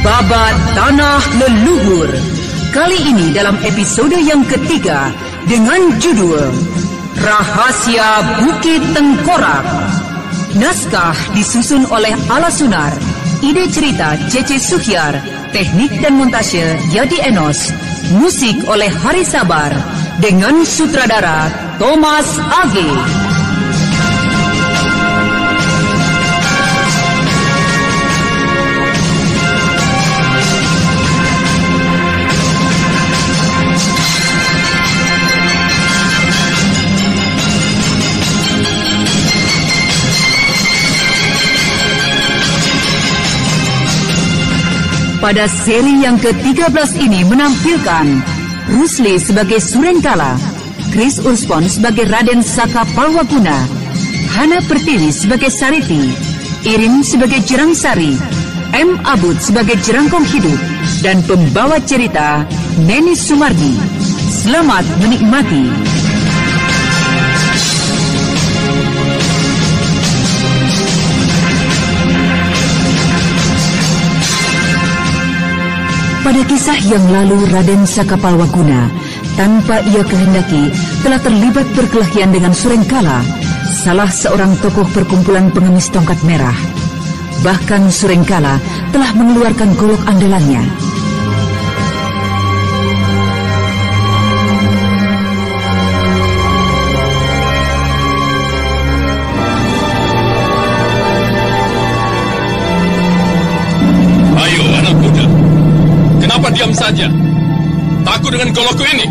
Babat Tanah Leluhur. Kali ini dalam episode yang ketiga dengan judul Rahasia Bukit Tengkorak. Naskah disusun oleh Ala Sunar. Ide cerita Cece Suhyar. Teknik dan montase Yadi Enos. Musik oleh Hari Sabar. Dengan sutradara Thomas Age. Pada seri yang ke-13 ini menampilkan Rusli sebagai Surengkala, Chris Urspon sebagai Raden Saka Palwaguna, Hana Pertiwi sebagai Sariti, Irin sebagai Jerangsari, M. Abud sebagai Jerangkong Hidup, dan pembawa cerita Neni Sumardi. Selamat menikmati. Pada kisah yang lalu, Raden Saka Palwaguna, tanpa ia kehendaki, telah terlibat perkelahian dengan Surengkala, salah seorang tokoh perkumpulan pengemis tongkat merah. Bahkan Surengkala telah mengeluarkan golok andalannya. Kenapa diam saja? Takut dengan golokku ini?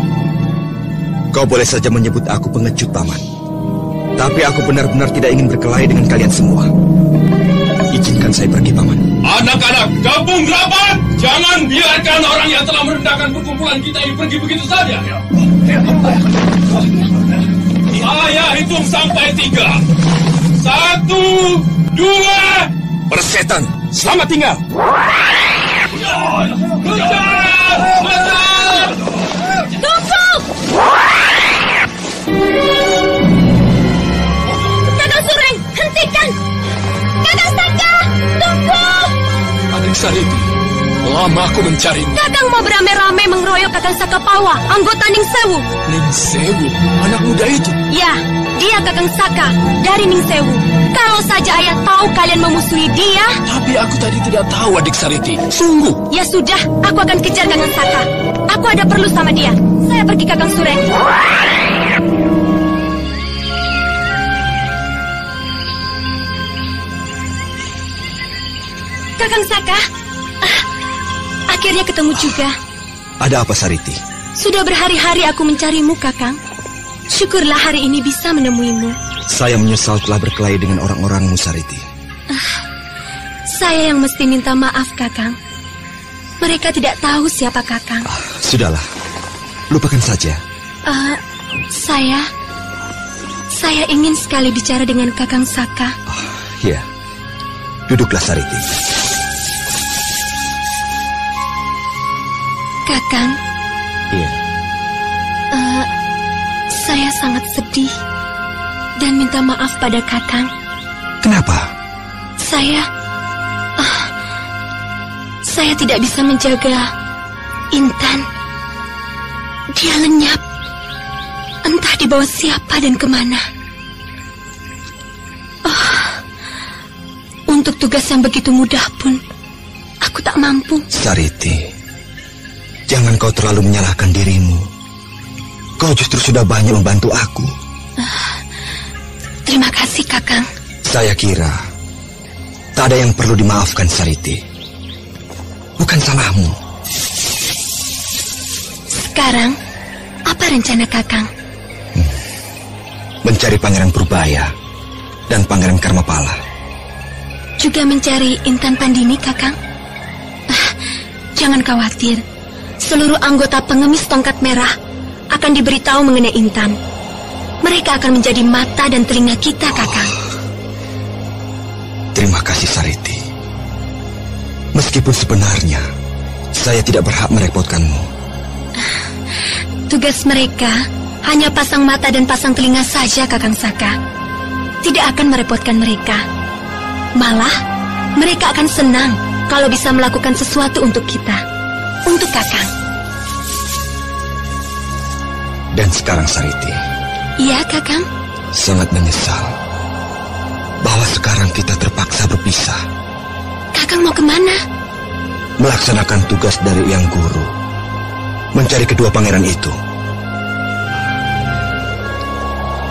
Kau boleh saja menyebut aku pengecut, Paman. Tapi aku benar-benar tidak ingin berkelahi dengan kalian semua. Izinkan saya pergi, Paman. Anak-anak, gabung rapat! Jangan biarkan orang yang telah merendahkan perkumpulan kita ini pergi begitu saja. Saya hitung sampai 3. 1, 2... Persetan, selamat tinggal! Tunggu! Kakang Sureng, hentikan! Kakang Saka, tunggu! Adik Sariti, lama aku mencarimu. Kakang mau beramai-ramai mengeroyok Kakang Saka Pawa, anggota Ning Sewu. Ning Sewu, anak muda itu? Ya, dia Kakang Saka dari Ning Sewu. Kalau saja ayah tahu kalian memusuhi dia. Tapi aku tadi tidak tahu, adik Sariti. Sungguh. Ya sudah, aku akan kejar Kakang Saka. Aku ada perlu sama dia. Saya pergi, Kakang Sureng. Kakang Saka, akhirnya ketemu juga. Ada apa, Sariti? Sudah berhari-hari aku mencarimu, Kakang. Syukurlah hari ini bisa menemuimu. Saya menyesal telah berkelahi dengan orang-orangmu, Sariti. Saya yang mesti minta maaf, Kakang. Mereka tidak tahu siapa Kakang. Sudahlah, lupakan saja. Saya ingin sekali bicara dengan Kakang Saka. Ya, duduklah, Sariti. Kakang. Iya. Saya sangat sedih dan minta maaf pada Kakang. Kenapa? Saya tidak bisa menjaga Intan. Dia lenyap. Entah dibawa siapa dan kemana. Untuk tugas yang begitu mudah pun aku tak mampu. Sariti, jangan kau terlalu menyalahkan dirimu. Kau justru sudah banyak membantu aku. Terima kasih, Kakang. Saya kira tak ada yang perlu dimaafkan, Sariti. Bukan salahmu. Sekarang, apa rencana Kakang? Mencari Pangeran Purbaya dan Pangeran Karmapala. Juga mencari Intan Pandini, Kakang? Jangan khawatir. Seluruh anggota pengemis tongkat merah akan diberitahu mengenai Intan. Mereka akan menjadi mata dan telinga kita, Kakang. Terima kasih, Sariti. Meskipun sebenarnya saya tidak berhak merepotkanmu. Tugas mereka hanya pasang mata dan pasang telinga saja, Kakang Saka. Tidak akan merepotkan mereka. Malah, mereka akan senang kalau bisa melakukan sesuatu untuk kita, untuk Kakang. Dan sekarang Sariti, Iya, Kakang. sangat menyesal bahwa sekarang kita terpaksa berpisah. Kakang mau kemana? Melaksanakan tugas dari Yang Guru, mencari kedua pangeran itu.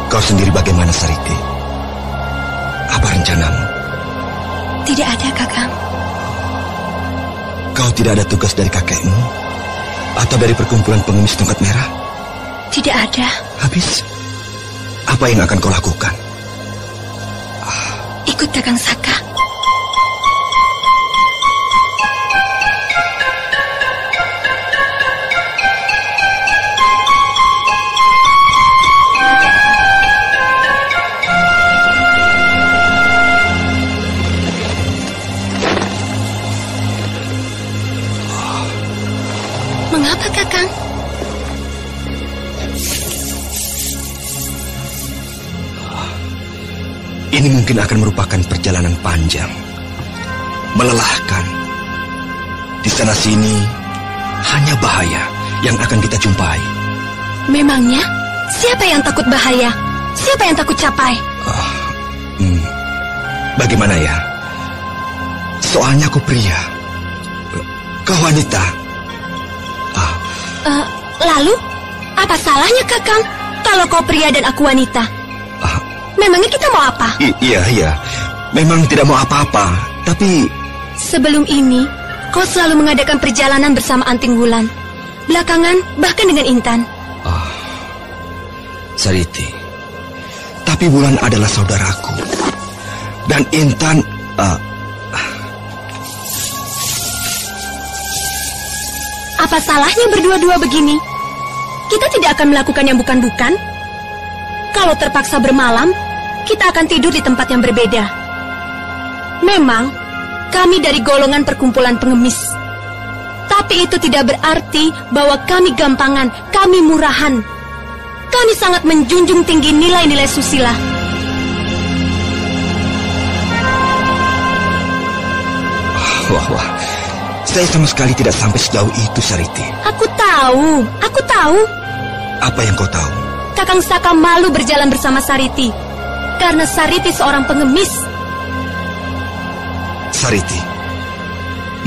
Kau sendiri bagaimana, Sariti? Apa rencanamu? Tidak ada, Kakang. Kau tidak ada tugas dari kakekmu? Atau dari perkumpulan pengemis tongkat merah? Tidak ada. Habis, apa yang akan kau lakukan? Ikut Kakang Saka. Mengapa, Kakang? Ini mungkin akan merupakan perjalanan panjang, melelahkan. Di sana-sini hanya bahaya yang akan kita jumpai. Memangnya, siapa yang takut bahaya? Siapa yang takut capai? Bagaimana ya? Soalnya aku pria, kau wanita. Lalu, apa salahnya, Kakang? Kalau kau pria dan aku wanita. Memangnya kita mau apa? Iya. Memang tidak mau apa-apa, tapi... Sebelum ini, kau selalu mengadakan perjalanan bersama Anting Wulan. Belakangan, bahkan dengan Intan. Sariti, tapi Wulan adalah saudaraku. Dan Intan... Apa salahnya berdua-dua begini? Kita tidak akan melakukan yang bukan-bukan. Kalau terpaksa bermalam, kita akan tidur di tempat yang berbeda. Memang, kami dari golongan perkumpulan pengemis. Tapi itu tidak berarti bahwa kami gampangan, kami murahan. Kami sangat menjunjung tinggi nilai-nilai susila. Wah. Saya sama sekali tidak sampai sejauh itu, Sariti. Aku tahu. Apa yang kau tahu? Kakang Saka malu berjalan bersama Sariti. Karena Sariti seorang pengemis. Sariti,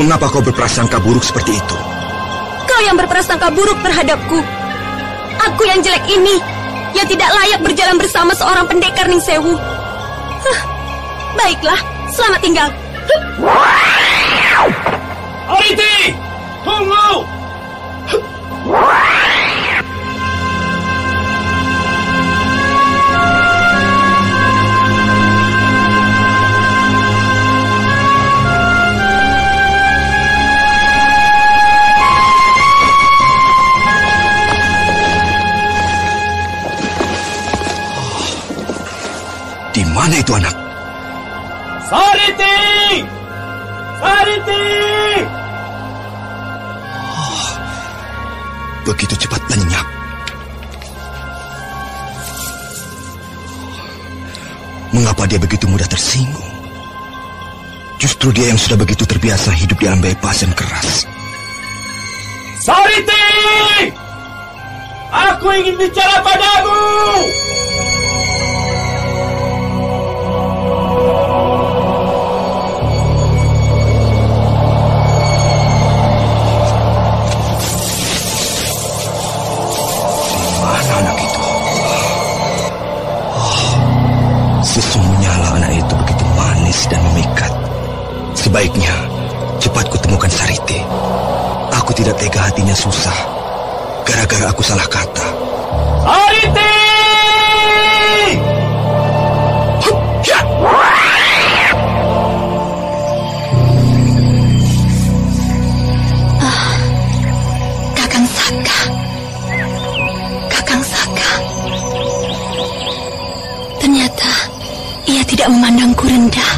mengapa kau berprasangka buruk seperti itu? Kau yang berprasangka buruk terhadapku. Aku yang jelek ini, yang tidak layak berjalan bersama seorang pendekar Ning Sewu. Baiklah, selamat tinggal. Sariti, tunggu! Di mana itu anak? Sariti! Begitu cepat lenyap. Mengapa dia begitu mudah tersinggung? Justru dia yang sudah begitu terbiasa hidup di alam bebas dan keras. Sariti! Aku ingin bicara padamu! Sesungguhnya anak itu begitu manis dan memikat. Sebaiknya cepat kutemukan Sariti. Aku tidak tega hatinya susah gara-gara aku salah kata. Sariti! Kakang Saka. Ternyata ia tidak memandangku rendah.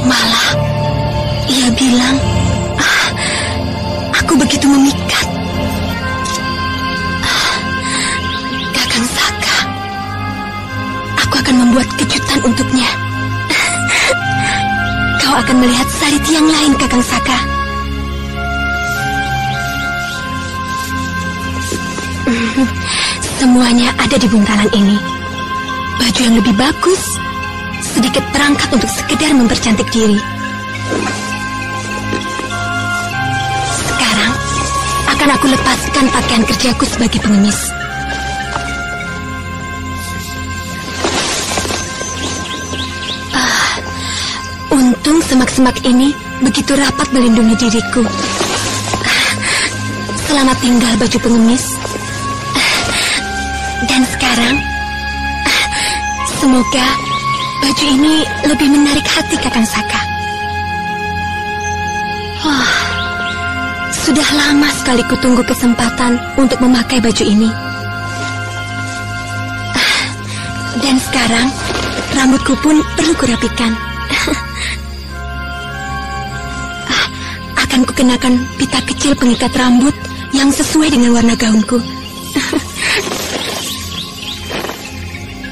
Malah, ia bilang, aku begitu memikat. Kakang Saka, aku akan membuat kejutan untuknya. Kau kau akan melihat Sariti yang lain, Kakang Saka. Semuanya ada di buntalan ini. Baju yang lebih bagus, sedikit perangkat untuk sekedar mempercantik diri. Sekarang akan aku lepaskan pakaian kerjaku sebagai pengemis. Untung semak-semak ini begitu rapat melindungi diriku. Selamat tinggal baju pengemis. Dan sekarang, semoga baju ini lebih menarik hati Kakang Saka. Sudah lama sekali kutunggu kesempatan untuk memakai baju ini. Dan sekarang, rambutku pun perlu kurapikan. Akan kukenakan pita kecil pengikat rambut yang sesuai dengan warna gaunku.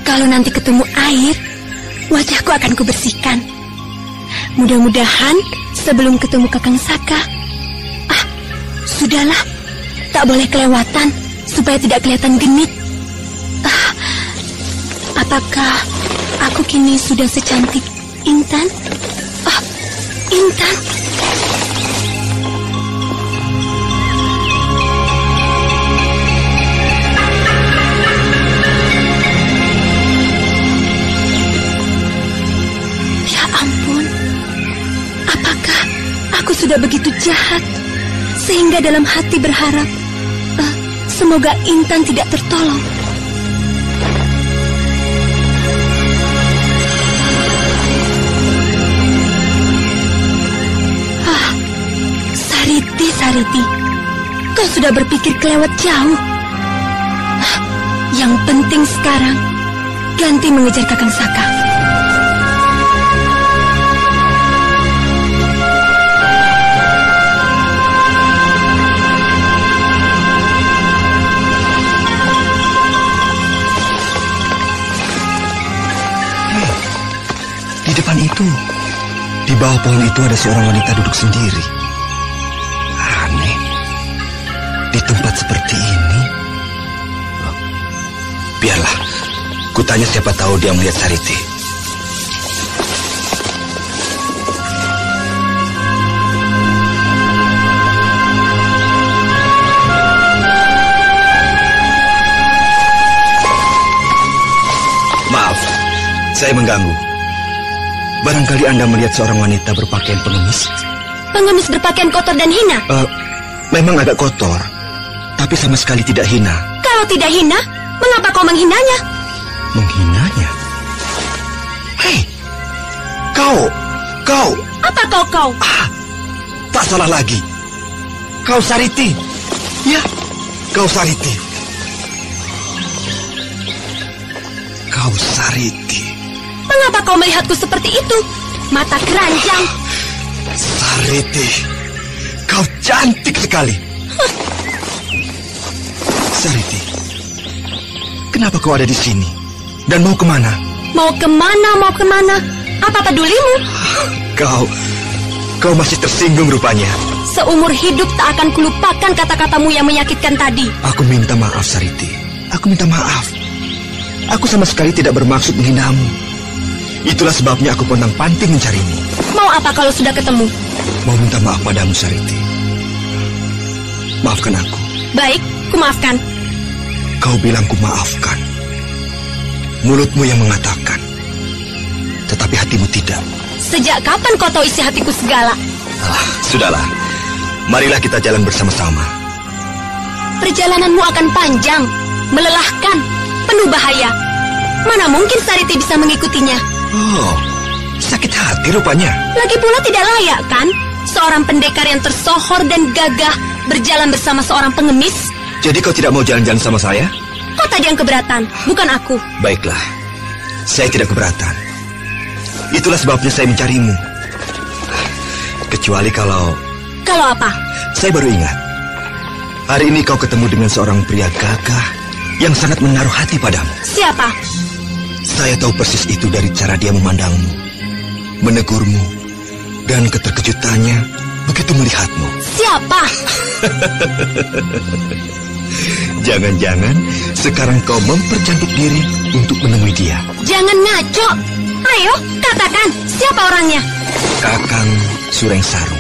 Kalau nanti ketemu air, wajahku akan kubersihkan. Mudah-mudahan sebelum ketemu Kakang Saka. Sudahlah, tak boleh kelewatan supaya tidak kelihatan genit. Apakah aku kini sudah secantik Intan? Intan. Aku sudah begitu jahat, sehingga dalam hati berharap semoga Intan tidak tertolong. Sariti, kau sudah berpikir kelewat jauh. Yang penting sekarang, ganti mengejar Kakang Saka. Di depan itu, di bawah pohon itu ada seorang wanita duduk sendiri. Aneh, di tempat seperti ini. Biarlah, kutanya siapa tahu dia melihat Sariti. Maaf, saya mengganggu. Barangkali Anda melihat seorang wanita berpakaian pengemis. Pengemis berpakaian kotor dan hina? Memang agak kotor, tapi sama sekali tidak hina. Kalau tidak hina, mengapa kau menghinanya? Menghinanya? Hei, kau. Apa kau? Tak salah lagi. Kau Sariti. Ya, kau Sariti. Kau Sariti. Mengapa kau melihatku seperti itu? Mata keranjang. Sariti, kau cantik sekali. Sariti, kenapa kau ada di sini? Dan mau kemana? Mau kemana? Apa pedulimu? Kau masih tersinggung rupanya. Seumur hidup tak akan kulupakan kata-katamu yang menyakitkan tadi. Aku minta maaf, Sariti. Aku minta maaf. Aku sama sekali tidak bermaksud menghinamu. Itulah sebabnya aku pontang-panting mencarimu. Mau apa kalau sudah ketemu? Mau minta maaf padamu, Sariti. Maafkan aku. Baik, kumaafkan. Kau bilang kumaafkan. Mulutmu yang mengatakan, tetapi hatimu tidak. Sejak kapan kau tahu isi hatiku segala? Sudahlah. Marilah kita jalan bersama-sama. Perjalananmu akan panjang, melelahkan, penuh bahaya. Mana mungkin Sariti bisa mengikutinya? Oh, sakit hati rupanya. Lagi pula tidak layak, kan? Seorang pendekar yang tersohor dan gagah berjalan bersama seorang pengemis. Jadi kau tidak mau jalan-jalan sama saya? Kau tadi yang keberatan, bukan aku. Baiklah, saya tidak keberatan. Itulah sebabnya saya mencarimu. Kecuali kalau... Kalau apa? Saya baru ingat. Hari ini kau ketemu dengan seorang pria gagah yang sangat menaruh hati padamu. Siapa? Saya tahu persis itu dari cara dia memandangmu, menegurmu, Dan keterkejutannya begitu melihatmu. Siapa? Jangan-jangan sekarang kau mempercantik diri untuk menemui dia. Jangan ngaco. Ayo, katakan, siapa orangnya? Kakang Surengsaru.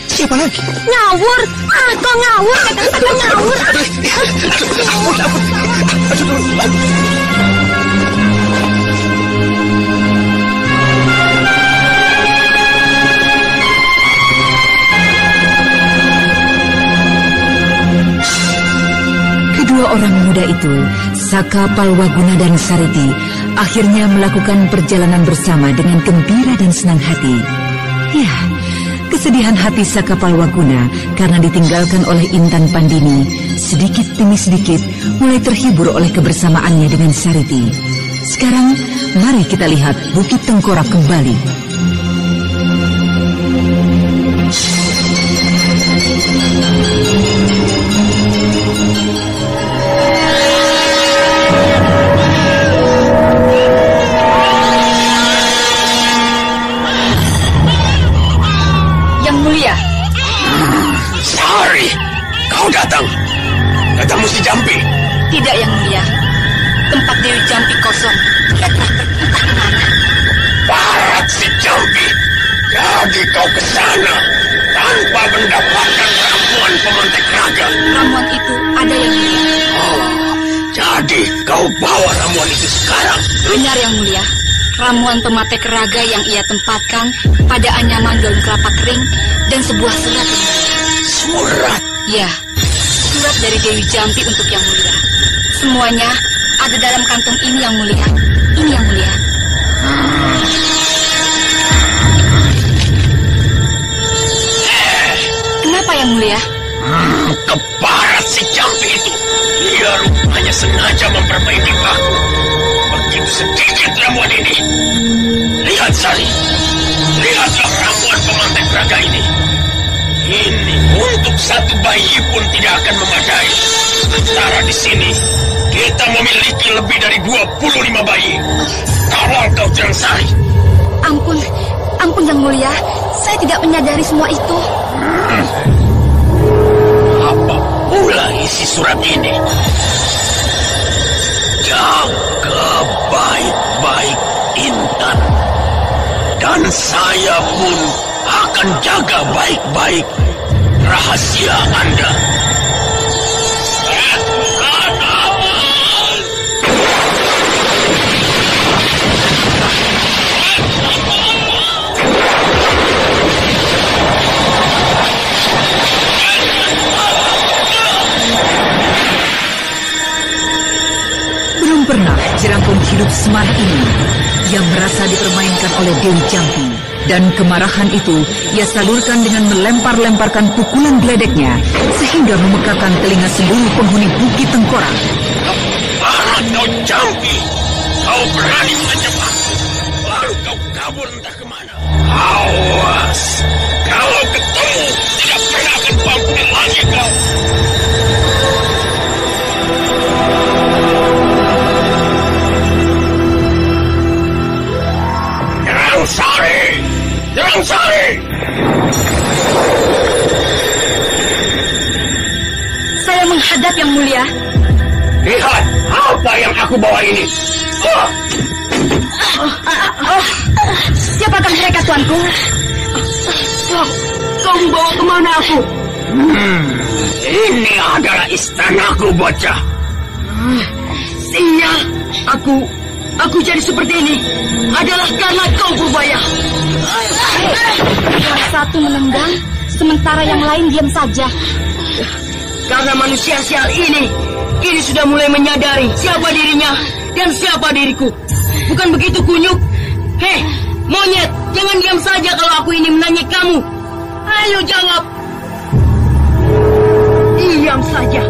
Siapa lagi? Ngawur. Kok ngawur? Katakan ngawur. Kedua orang muda itu, Saka Palwaguna dan Sariti, akhirnya melakukan perjalanan bersama dengan gembira dan senang hati. Ya, kesedihan hati Saka Palwaguna karena ditinggalkan oleh Intan Pandini sedikit demi sedikit mulai terhibur oleh kebersamaannya dengan Sariti. Sekarang, mari kita lihat Bukit Tengkorak kembali. Sari, kau datang. Datang Musi Jampi. Tidak, Yang Mulia. Tempat Dewi Jampi kosong. Dia telah entah kemana. Barat si Jampi. Jadi kau ke sana tanpa mendapatkan ramuan pemantik raga. Ramuan itu ada, Yang Mulia. Oh, jadi kau bawa ramuan itu sekarang? Benar, Yang Mulia. Ramuan pematek raga yang ia tempatkan pada anyaman daun kelapa kering dan sebuah surat. Surat? Ya, surat dari Dewi Jampi untuk Yang Mulia. Semuanya ada dalam kantong ini, Yang Mulia. Ini, Yang Mulia. Kenapa, Yang Mulia? Keparat si Jampi itu. Dia rupanya sengaja mempermainkan aku. Begitu sedikit ramuan ini. Lihat, Sari. Lihatlah ramuan pemantik raga ini. Ini untuk satu bayi pun tidak akan memadai. Sementara di sini kita memiliki lebih dari 25 bayi. Tolong kau Sari. Ampun Yang Mulia. Saya tidak menyadari semua itu. Apa pula isi surat ini? Jaga baik-baik Intan. Dan saya pun akan jaga baik-baik rahasia Anda. Belum pernah Jerangkung hidup semarah ini. Ia merasa dipermainkan oleh Dewi Jampi. Dan kemarahan itu ia salurkan dengan melempar-lemparkan pukulan geledeknya sehingga memekakan telinga seluruh penghuni Bukit Tengkorak. Keparat kau Jampi, kau berani mengancam aku, lalu kau kabur entah kemana. Awas, kalau ketemu tidak pernah akan kuampuni lagi kau. Sari! Saya menghadap Yang Mulia. Lihat apa yang aku bawa ini. Siapakah mereka, Tuanku? Kau membawa kemana aku? Ini adalah istanaku, bocah. Sial, aku jadi seperti ini adalah karena kau Purbaya. Yang satu menendang, sementara yang lain diam saja. Karena manusia sial ini sudah mulai menyadari siapa dirinya dan siapa diriku. Bukan begitu, kunyuk? Hei, monyet, jangan diam saja kalau aku ini menanya kamu. Ayo jawab. Diam saja.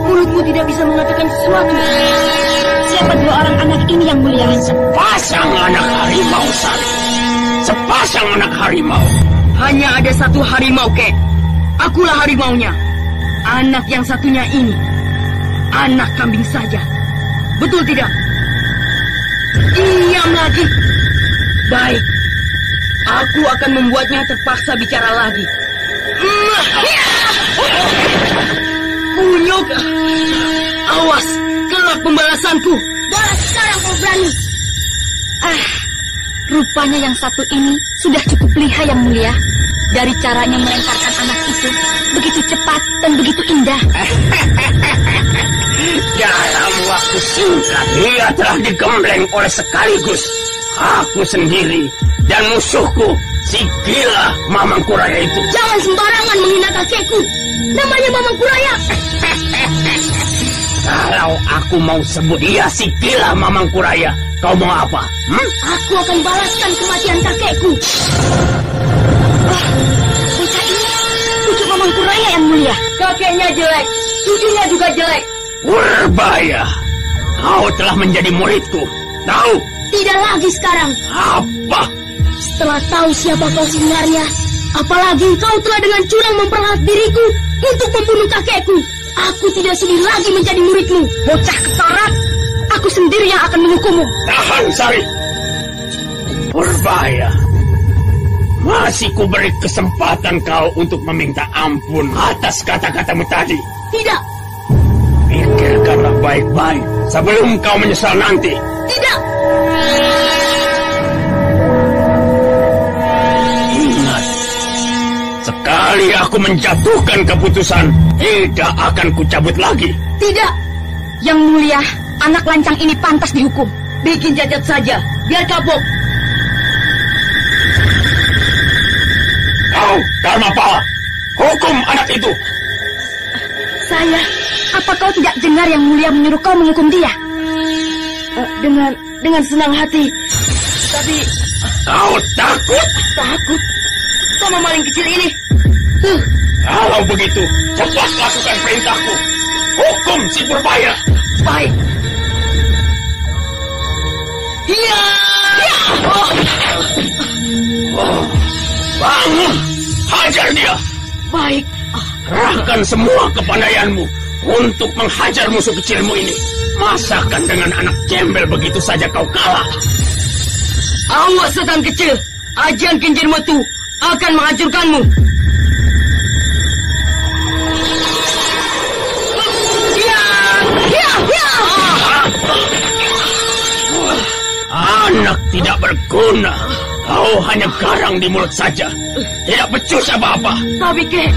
Mulutmu tidak bisa mengatakan sesuatu. Siapa dua orang anak ini, Yang Mulia? Sepasang anak harimau, Sari. Sepasang anak harimau. Hanya ada satu harimau, Kek. Akulah harimaunya. Anak yang satunya ini anak kambing saja. Betul tidak? Diam lagi. Baik. Aku akan membuatnya terpaksa bicara lagi. Kunyuk, awas, kelak pembalasanku. Balas sekarang kau berani. Rupanya yang satu ini sudah cukup lihai Yang Mulia. Dari caranya melemparkan anak itu begitu cepat dan begitu indah. Dalam waktu singkat dia telah digembleng oleh sekaligus aku sendiri dan musuhku, si gila Mamangkuraya itu. Jangan sembarangan menghina kakekku. Namanya Mamangkuraya. Kalau aku mau sebut dia si gila Mamangkuraya, kau mau apa? Aku akan balaskan kematian kakekku. Bocah ini cucu Mamangkuraya Yang Mulia. Kakeknya jelek, cucunya juga jelek. Purbaya, kau telah menjadi muridku. Tahu? Tidak lagi sekarang. Apa? Setelah tahu siapa kau sebenarnya, apalagi kau telah dengan curang memperhat diriku untuk membunuh kakekku. Aku tidak sudi lagi menjadi muridmu. Bocah keparat, aku sendiri yang akan menghukummu. Tahan, Sari. Purbaya, masih kuberi kesempatan kau untuk meminta ampun atas kata-katamu tadi. Tidak. Pikirkanlah baik-baik sebelum kau menyesal nanti. Tidak. Ingat, sekali aku menjatuhkan keputusan, tidak akan kucabut lagi. Tidak. Yang Mulia, anak lancang ini pantas dihukum. Bikin cacat saja, biar kapok. Kau, Dharmapala, hukum anak itu. Saya, apa kau tidak dengar Yang Mulia menyuruh kau menghukum dia? Dengan senang hati. Tapi Kau takut? takut sama maling kecil ini. Kalau begitu, cepat lakukan perintahku. Hukum si Purbaya. Baik. Iya. Bangun, hajar dia. Baik. Kerahkan semua kepandaianmu untuk menghajar musuh kecilmu ini. Masakan dengan anak gembel begitu saja kau kalah? Awas setan kecil, ajian kincir metu akan menghancurkanmu. Anak tidak berguna. Kau hanya garang di mulut saja. Tidak becus apa-apa. Tapi Kek,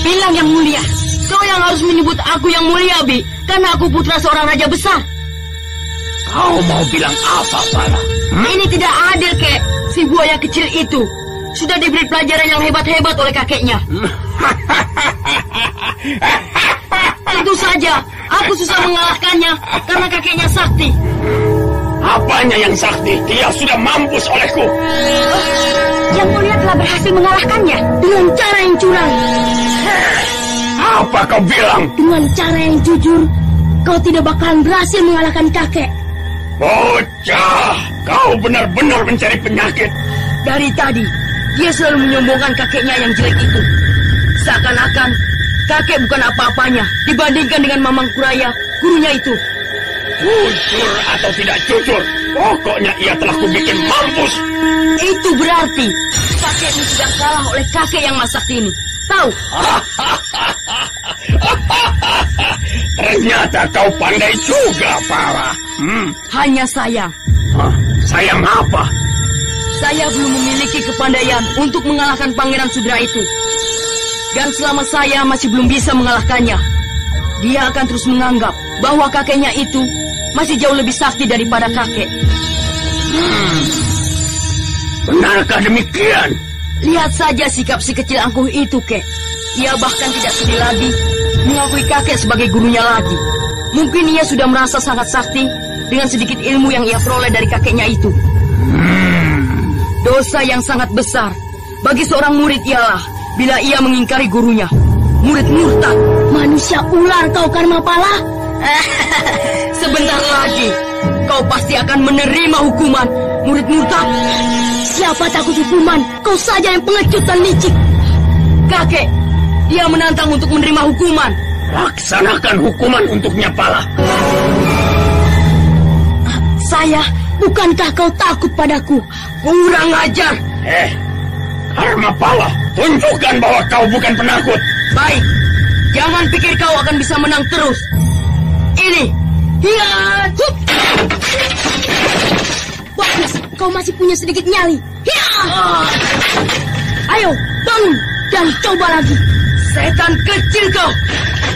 bilang Yang Mulia. Kau yang harus menyebut aku Yang Mulia, Bi. Karena aku putra seorang raja besar. Kau mau bilang apa, Pala? Ini tidak adil, Kek. Si buaya kecil itu sudah diberi pelajaran yang hebat-hebat oleh kakeknya. Tentu saja, aku susah mengalahkannya karena kakeknya sakti. Apanya yang sakti? Dia sudah mampus olehku. Yang Mulia telah berhasil mengalahkannya Dengan cara yang curang. Apa kau bilang? dengan cara yang jujur. Kau tidak bakalan berhasil mengalahkan kakek. Bocah, kau benar-benar mencari penyakit. Dari tadi, dia selalu menyombongkan kakeknya yang jelek itu. Seakan-akan kakek bukan apa-apanya dibandingkan dengan Mamangkuraya, gurunya itu. Jujur atau tidak jujur, pokoknya ia telah kubikin mampus. Itu berarti kakekmu sudah kalah oleh kakek yang masak ini. Tahu? Ternyata kau pandai juga, Pala. Hanya sayang. Sayang apa? Saya belum memiliki kepandaian untuk mengalahkan Pangeran Sudra itu. Dan selama saya masih belum bisa mengalahkannya, dia akan terus menganggap bahwa kakeknya itu masih jauh lebih sakti daripada kakek. Benarkah demikian? Lihat saja sikap si kecil angkuh itu, Kek. Ia bahkan tidak sudi lagi mengakui kakek sebagai gurunya lagi. Mungkin ia sudah merasa sangat sakti dengan sedikit ilmu yang ia peroleh dari kakeknya itu. Dosa yang sangat besar bagi seorang murid ialah bila ia mengingkari gurunya. Murid murtad. Manusia ular kau, Dharmapala. Sebentar lagi kau pasti akan menerima hukuman, murid murtad. Siapa takut hukuman? Kau saja yang pengecut dan licik. Kakek, dia menantang untuk menerima hukuman. Laksanakan hukuman untuknya, Pala. Saya, bukankah kau takut padaku? Kurang ajar. Karmapala, tunjukkan bahwa kau bukan penakut. Baik, jangan pikir kau akan bisa menang terus. Ini, hiat! Bagus, kau masih punya sedikit nyali. Ayo, bangun dan coba lagi. Setan kecil kau.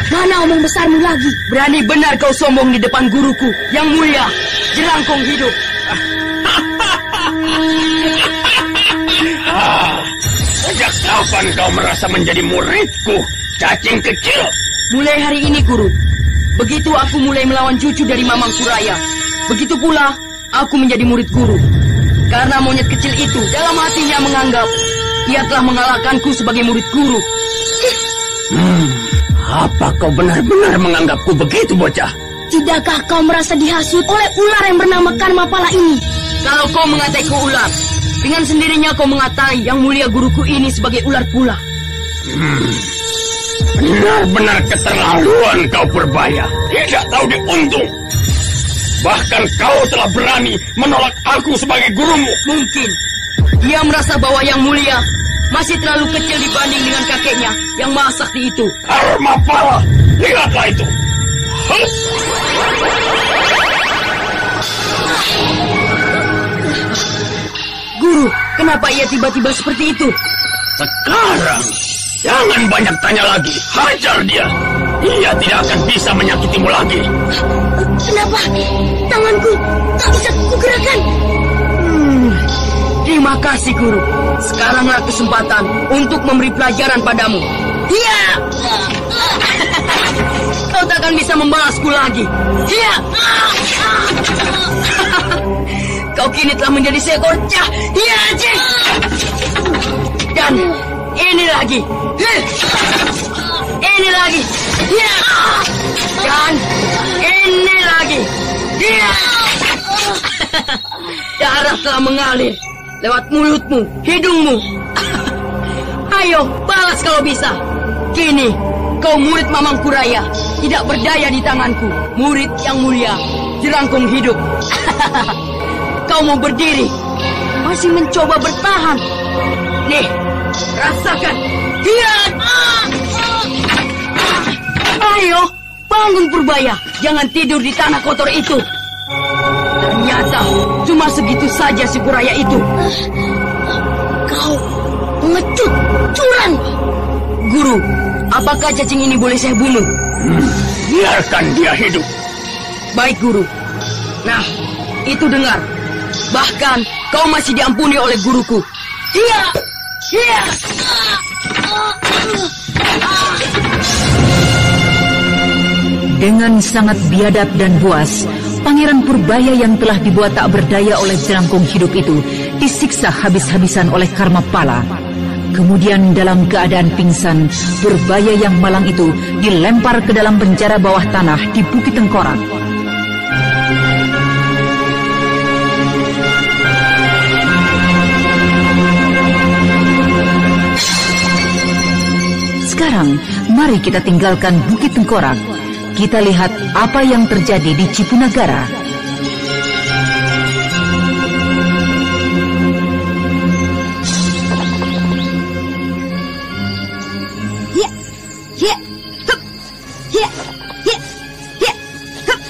Mana omong besarmu lagi? Berani benar kau sombong di depan guruku yang mulia, Jerangkong Hidup. Sejak kapan kau merasa menjadi muridku, cacing kecil? Mulai hari ini, Guru. Begitu aku mulai melawan cucu dari Mamang Kuraya, begitu pula aku menjadi murid Guru. Karena monyet kecil itu dalam hatinya menganggap ia telah mengalahkanku sebagai murid Guru. Apa kau benar-benar menganggapku begitu, bocah? Tidakkah kau merasa dihasut oleh ular yang bernama Karmapala ini? Kalau kau mengataiku ular, dengan sendirinya kau mengatai yang mulia guruku ini sebagai ular pula. Benar-benar keterlaluan kau, Purbaya. Tidak tahu diuntung. Bahkan kau telah berani menolak aku sebagai gurumu. Mungkin dia merasa bahwa yang mulia masih terlalu kecil dibanding dengan kakeknya yang maha sakti itu. Karmapala, lihatlah itu. Guru, kenapa ia tiba-tiba seperti itu? Sekarang, jangan banyak tanya lagi. Hajar dia. Dia tidak akan bisa menyakitimu lagi. Kenapa? Tanganku tak bisa kugerakkan. Terima kasih, Guru. Sekaranglah kesempatan untuk memberi pelajaran padamu. Iya. Kau tak akan bisa membalasku lagi. Iya. Kau kini telah menjadi seekor cah. Iya, cih. Dan ini lagi. Ini lagi. Iya. Dan ini lagi. Iya. Darah telah mengalir lewat mulutmu, hidungmu. Ayo, balas kalau bisa. Kini, kau murid Mamang Kuraya, tidak berdaya di tanganku. Murid yang mulia, Jerangkong Hidup. Kau mau berdiri, masih mencoba bertahan. Nih, rasakan. Hiat! Ayo, bangun Purbaya. Jangan tidur di tanah kotor itu. Ternyata cuma segitu saja si Kuraya itu. Kau pengecut, curang. Guru, apakah cacing ini boleh saya bunuh? Biarkan dia hidup. Baik, Guru. Nah, itu dengar. Bahkan kau masih diampuni oleh guruku. Iya, iya. Dengan sangat biadab dan buas, Pangeran Purbaya yang telah dibuat tak berdaya oleh Jerangkong Hidup itu disiksa habis-habisan oleh Karmapala. Kemudian dalam keadaan pingsan, Purbaya yang malang itu dilempar ke dalam penjara bawah tanah di Bukit Tengkorak. Sekarang, mari kita tinggalkan Bukit Tengkorak. Kita lihat apa yang terjadi di Cipunagara. Ya, ya, hup, ya, ya, ya, hup.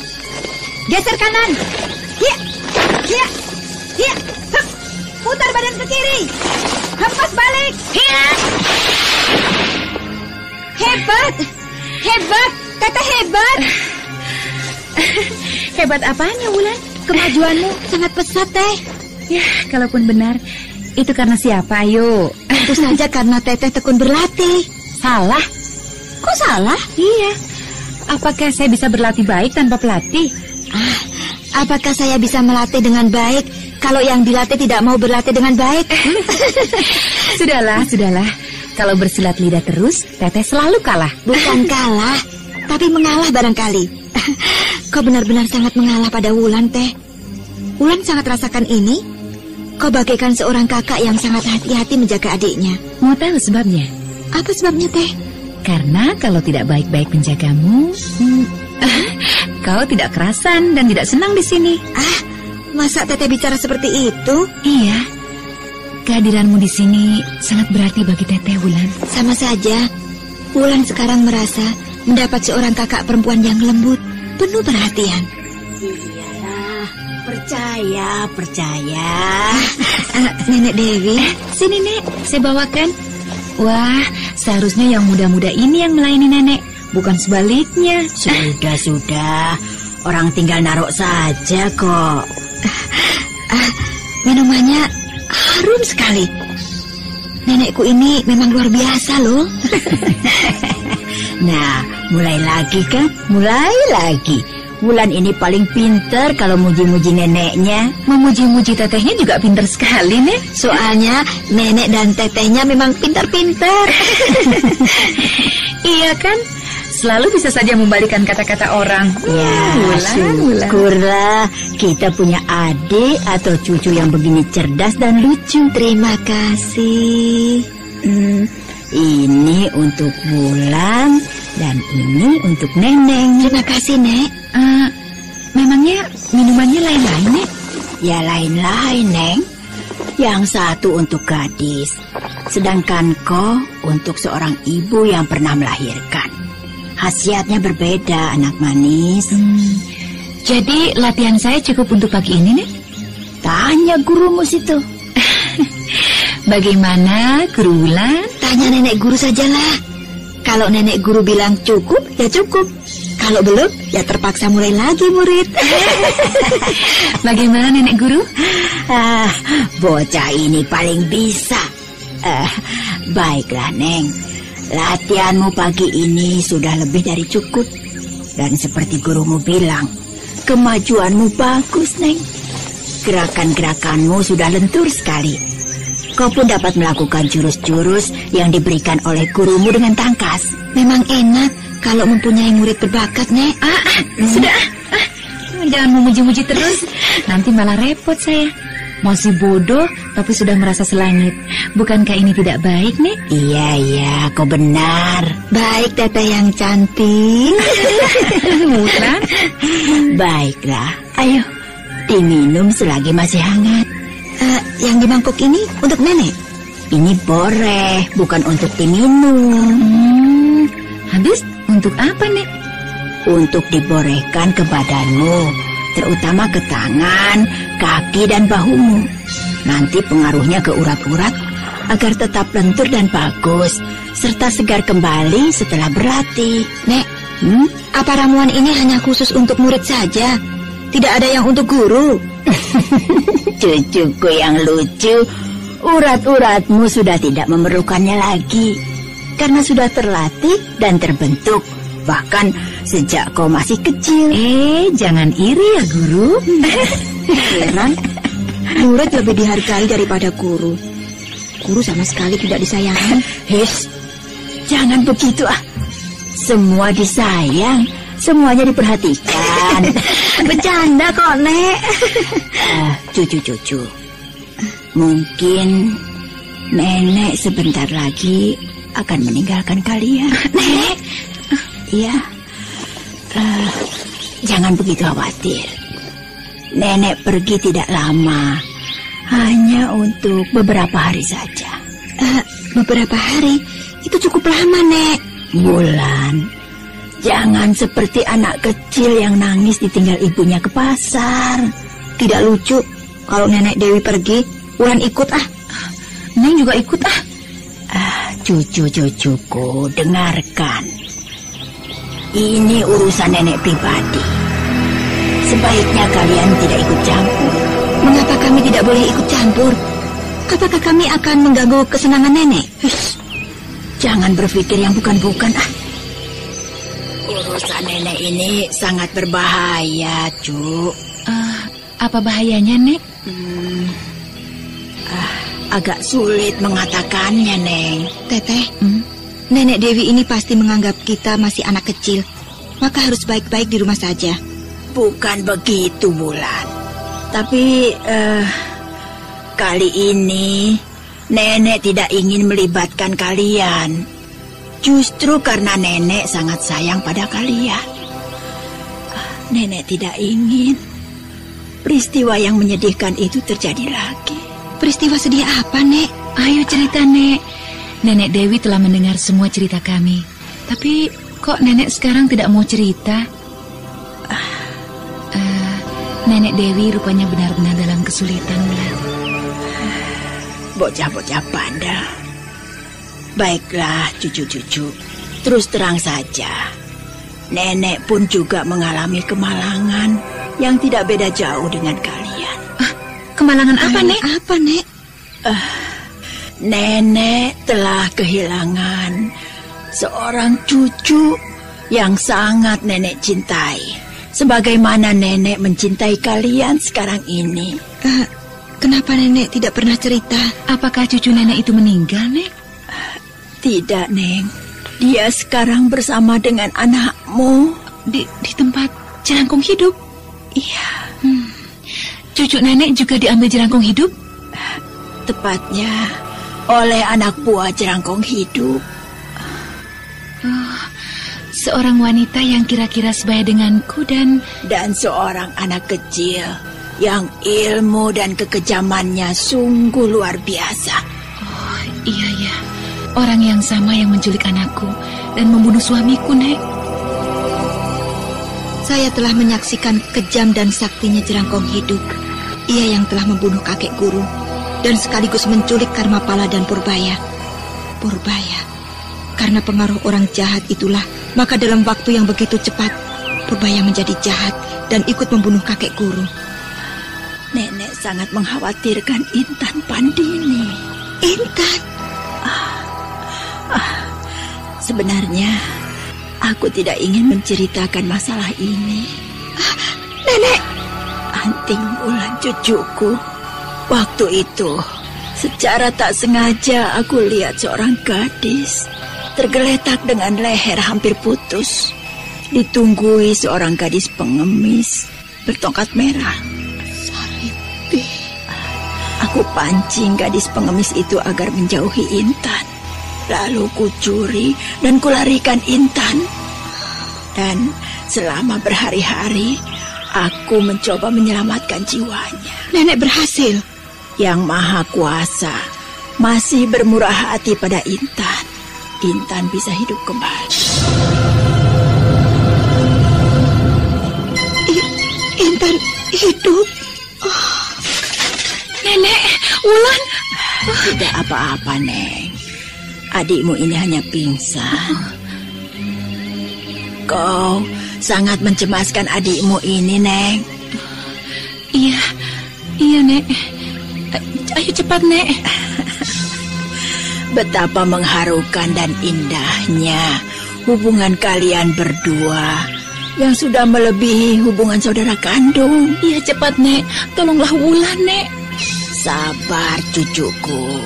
Geser kanan. Ya, ya, ya, hup. Putar badan ke kiri. Hempas balik. Ya. Hebat, hebat. Teteh hebat. Hebat apanya, Wulan? Kemajuanmu sangat pesat, Teh. Ya, kalaupun benar, itu karena siapa, ayo? Tentu saja karena Teteh tekun berlatih. Salah? Kok salah? Iya. Apakah saya bisa berlatih baik tanpa pelatih? Apakah saya bisa melatih dengan baik kalau yang dilatih tidak mau berlatih dengan baik? Sudahlah. Kalau bersilat lidah terus, Teteh selalu kalah. Bukan kalah, tapi mengalah barangkali. Kau benar-benar sangat mengalah pada Wulan, Teh. Wulan sangat rasakan ini. Kau bagaikan seorang kakak yang sangat hati-hati menjaga adiknya. Mau tahu sebabnya? Apa sebabnya, Teh? Karena kalau tidak baik-baik menjagamu, kau tidak kerasan dan tidak senang di sini. Masa Teteh bicara seperti itu? Iya. Kehadiranmu di sini sangat berarti bagi Teteh, Wulan. Sama saja. Wulan sekarang merasa mendapat seorang kakak perempuan yang lembut, penuh perhatian. Iyalah, percaya. Nenek Dewi, Sini, Nek, saya bawakan. Wah, seharusnya yang muda-muda ini yang melayani Nenek, bukan sebaliknya. Sudah. Orang tinggal naruh saja kok. minumannya harum sekali. Nenekku ini memang luar biasa loh. Nah, mulai lagi kan? Mulai lagi. Wulan ini paling pinter kalau muji-muji neneknya. Memuji-muji Tetehnya juga pinter sekali, Nek. Soalnya nenek dan tetehnya memang pintar-pintar. Iya kan? Selalu bisa saja membalikan kata-kata orang. Ya, syukurlah kita punya adik atau cucu yang begini cerdas dan lucu. Terima kasih. Ini untuk Wulan dan ini untuk Neneng. Terima kasih, Nek. Memangnya minumannya lain-lain, Nek? Ya lain-lain, Neng. Yang satu untuk gadis, sedangkan kau untuk seorang ibu yang pernah melahirkan. Khasiatnya berbeda, anak manis. Jadi latihan saya cukup untuk pagi ini, Nek? Tanya gurumu situ. Bagaimana, Guru Wulan? Tanya nenek guru sajalah. Kalau nenek guru bilang cukup, ya cukup. Kalau belum, ya terpaksa mulai lagi, murid. Bagaimana, Nenek Guru? Bocah ini paling bisa. Baiklah, Neng. Latihanmu pagi ini sudah lebih dari cukup. Dan seperti gurumu bilang, kemajuanmu bagus, Neng. Gerakan-gerakanmu sudah lentur sekali. Kau pun dapat melakukan jurus-jurus yang diberikan oleh gurumu dengan tangkas. Memang enak kalau mempunyai murid berbakat, Nek. Sudah. Jangan memuji-muji terus. Nanti malah repot saya. Masih bodoh, tapi sudah merasa selangit. Bukankah ini tidak baik, Nek? Iya, kau benar. Baik, Teteh yang cantik. Wulan. Baiklah, ayo diminum selagi masih hangat. Yang di mangkok ini untuk nenek? Ini boreh, bukan untuk diminum. Habis untuk apa, Nek? Untuk diborehkan ke badanmu, terutama ke tangan, kaki, dan bahumu. Nanti pengaruhnya ke urat-urat agar tetap lentur dan bagus, serta segar kembali setelah berlatih. Nek, apa ramuan ini hanya khusus untuk murid saja? Tidak ada yang untuk guru? Cucuku yang lucu, urat-uratmu sudah tidak memerlukannya lagi, karena sudah terlatih dan terbentuk, bahkan sejak kau masih kecil. Jangan iri ya, Guru. Heran, murid lebih dihargai daripada guru. Guru sama sekali tidak disayangi. Jangan begitu Semua disayang, semuanya diperhatikan. Bercanda kok, Nek. Cucu-cucu, mungkin nenek sebentar lagi akan meninggalkan kalian. Nek? Iya. Jangan begitu khawatir. Nenek pergi tidak lama, hanya untuk beberapa hari saja. Beberapa hari? Itu cukup lama, Nek. Wulan, jangan seperti anak kecil yang nangis ditinggal ibunya ke pasar. Tidak lucu. Kalau Nenek Dewi pergi, Wulan ikut Neng juga ikut Cucu-cucuku, dengarkan. Ini urusan nenek pribadi. Sebaiknya kalian tidak ikut campur. Mengapa kami tidak boleh ikut campur? Apakah kami akan mengganggu kesenangan nenek? Jangan berpikir yang bukan-bukan. Urusan nenek ini sangat berbahaya, Cuk. Apa bahayanya, Nek? Agak sulit mengatakannya, Neng. Teteh, Nenek Dewi ini pasti menganggap kita masih anak kecil. Maka harus baik-baik di rumah saja. Bukan begitu, Wulan. Tapi kali ini nenek tidak ingin melibatkan kalian. Justru karena nenek sangat sayang pada kalian. Nenek tidak ingin peristiwa yang menyedihkan itu terjadi lagi. Peristiwa sedih apa, Nek? Ayo cerita, Nek. Nenek Dewi telah mendengar semua cerita kami. Tapi kok Nenek sekarang tidak mau cerita? Nenek Dewi rupanya benar-benar dalam kesulitan, Wulan. Bocah-bocah bandel. Baiklah, cucu-cucu. Terus terang saja. Nenek pun juga mengalami kemalangan yang tidak beda jauh dengan kalian. Kemalangan apa, Nek? Apa, Nek? Nenek telah kehilangan seorang cucu yang sangat nenek cintai. Sebagaimana nenek mencintai kalian sekarang ini. Kenapa nenek tidak pernah cerita? Apakah cucu nenek itu meninggal, Nek? Tidak, Neng. Dia sekarang bersama dengan anakmu. Di tempat jelangkung hidup? Iya. Cucu nenek juga diambil jelangkung hidup? Tepatnya oleh anak buah jelangkung hidup. Seorang wanita yang kira-kira sebaya denganku dan seorang anak kecil yang ilmu dan kekejamannya sungguh luar biasa. Oh, iya ya. Orang yang sama yang menculik anakku dan membunuh suamiku, Nek. Saya telah menyaksikan kejam dan saktinya jelangkung hidup. Ia yang telah membunuh kakek guru dan sekaligus menculik Karmapala dan Purbaya. Karena pengaruh orang jahat itulah, maka dalam waktu yang begitu cepat, Purbaya menjadi jahat dan ikut membunuh kakek guru. Nenek sangat mengkhawatirkan Intan Pandini. Intan? Sebenarnya, aku tidak ingin menceritakan masalah ini. Nenek! Anting Wulan cucuku. Waktu itu, secara tak sengaja aku lihat seorang gadis tergeletak dengan leher hampir putus, ditunggui seorang gadis pengemis bertongkat merah. Sariti. Aku pancing gadis pengemis itu agar menjauhi Intan. Lalu kucuri dan kularikan Intan. Dan selama berhari-hari, aku mencoba menyelamatkan jiwanya. Nenek berhasil. Yang Maha Kuasa masih bermurah hati pada Intan. Intan bisa hidup kembali. Intan hidup? Nenek, Wulan. Tidak apa-apa, Neng. Adikmu ini hanya pingsan. Kau sangat mencemaskan adikmu ini, Neng. Iya, Nek. Ayo cepat, Nek. Betapa mengharukan dan indahnya hubungan kalian berdua yang sudah melebihi hubungan saudara kandung. Iya, cepat, Nek. Tolonglah Wulan, Nek. Sabar, cucuku.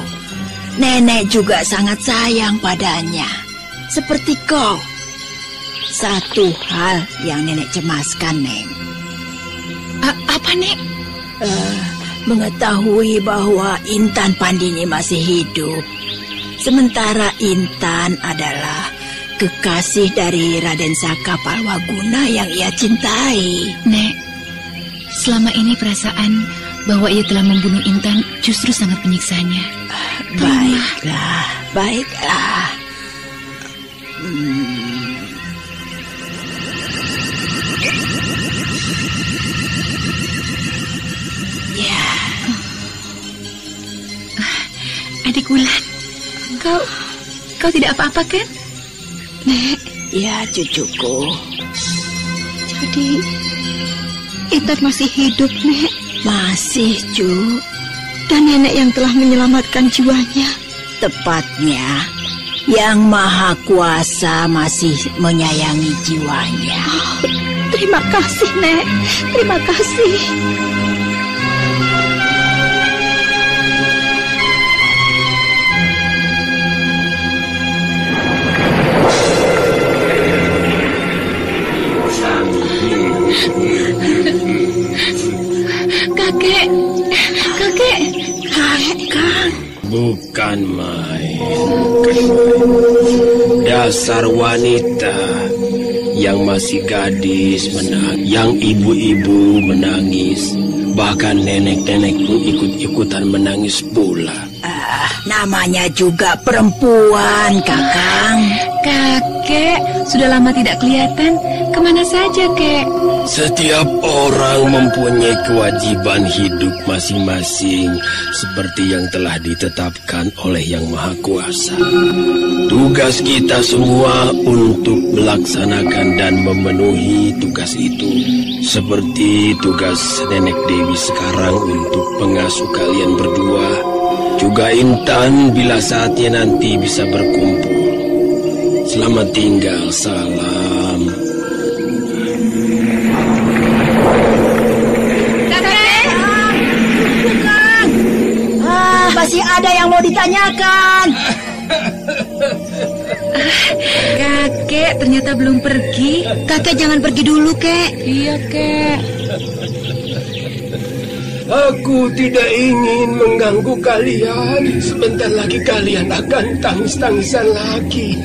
Nenek juga sangat sayang padanya. Seperti kau. Satu hal yang nenek cemaskan, Neng. Apa, Nek? Mengetahui bahwa Intan Pandini masih hidup. Sementara Intan adalah kekasih dari Raden Saka Palwaguna yang ia cintai. Nek, selama ini perasaan bahwa ia telah membunuh Intan justru sangat menyiksanya. Baiklah. Ya. Adik Wulan, kau tidak apa-apa kan? Nek. Ya, cucuku. Jadi Intan masih hidup, Nek? Masih, Cu. Dan nenek yang telah menyelamatkan jiwanya. Tepatnya, Yang Maha Kuasa masih menyayangi jiwanya. Terima kasih, Nek. Terima kasih. Kakek. Bukan main. Dasar wanita yang masih gadis menangis, yang ibu-ibu menangis Bahkan nenek-nenekku ikut-ikutan menangis pula. Namanya juga perempuan, Kakang. Kakek, sudah lama tidak kelihatan. Kemana saja, Kek? Setiap orang mempunyai kewajiban hidup masing-masing seperti yang telah ditetapkan oleh Yang Maha Kuasa. Tugas kita semua untuk melaksanakan dan memenuhi tugas itu. Seperti tugas Nenek Dewi sekarang untuk pengasuh kalian berdua. Juga Intan bila saatnya nanti bisa berkumpul. Selamat tinggal, salam. Kakek! Bukan! Masih ada yang mau ditanyakan. Kakek ternyata belum pergi. Kakek jangan pergi dulu, Kek. Iya, Kek. Aku tidak ingin mengganggu kalian. Sebentar lagi kalian akan tangis-tangisan lagi.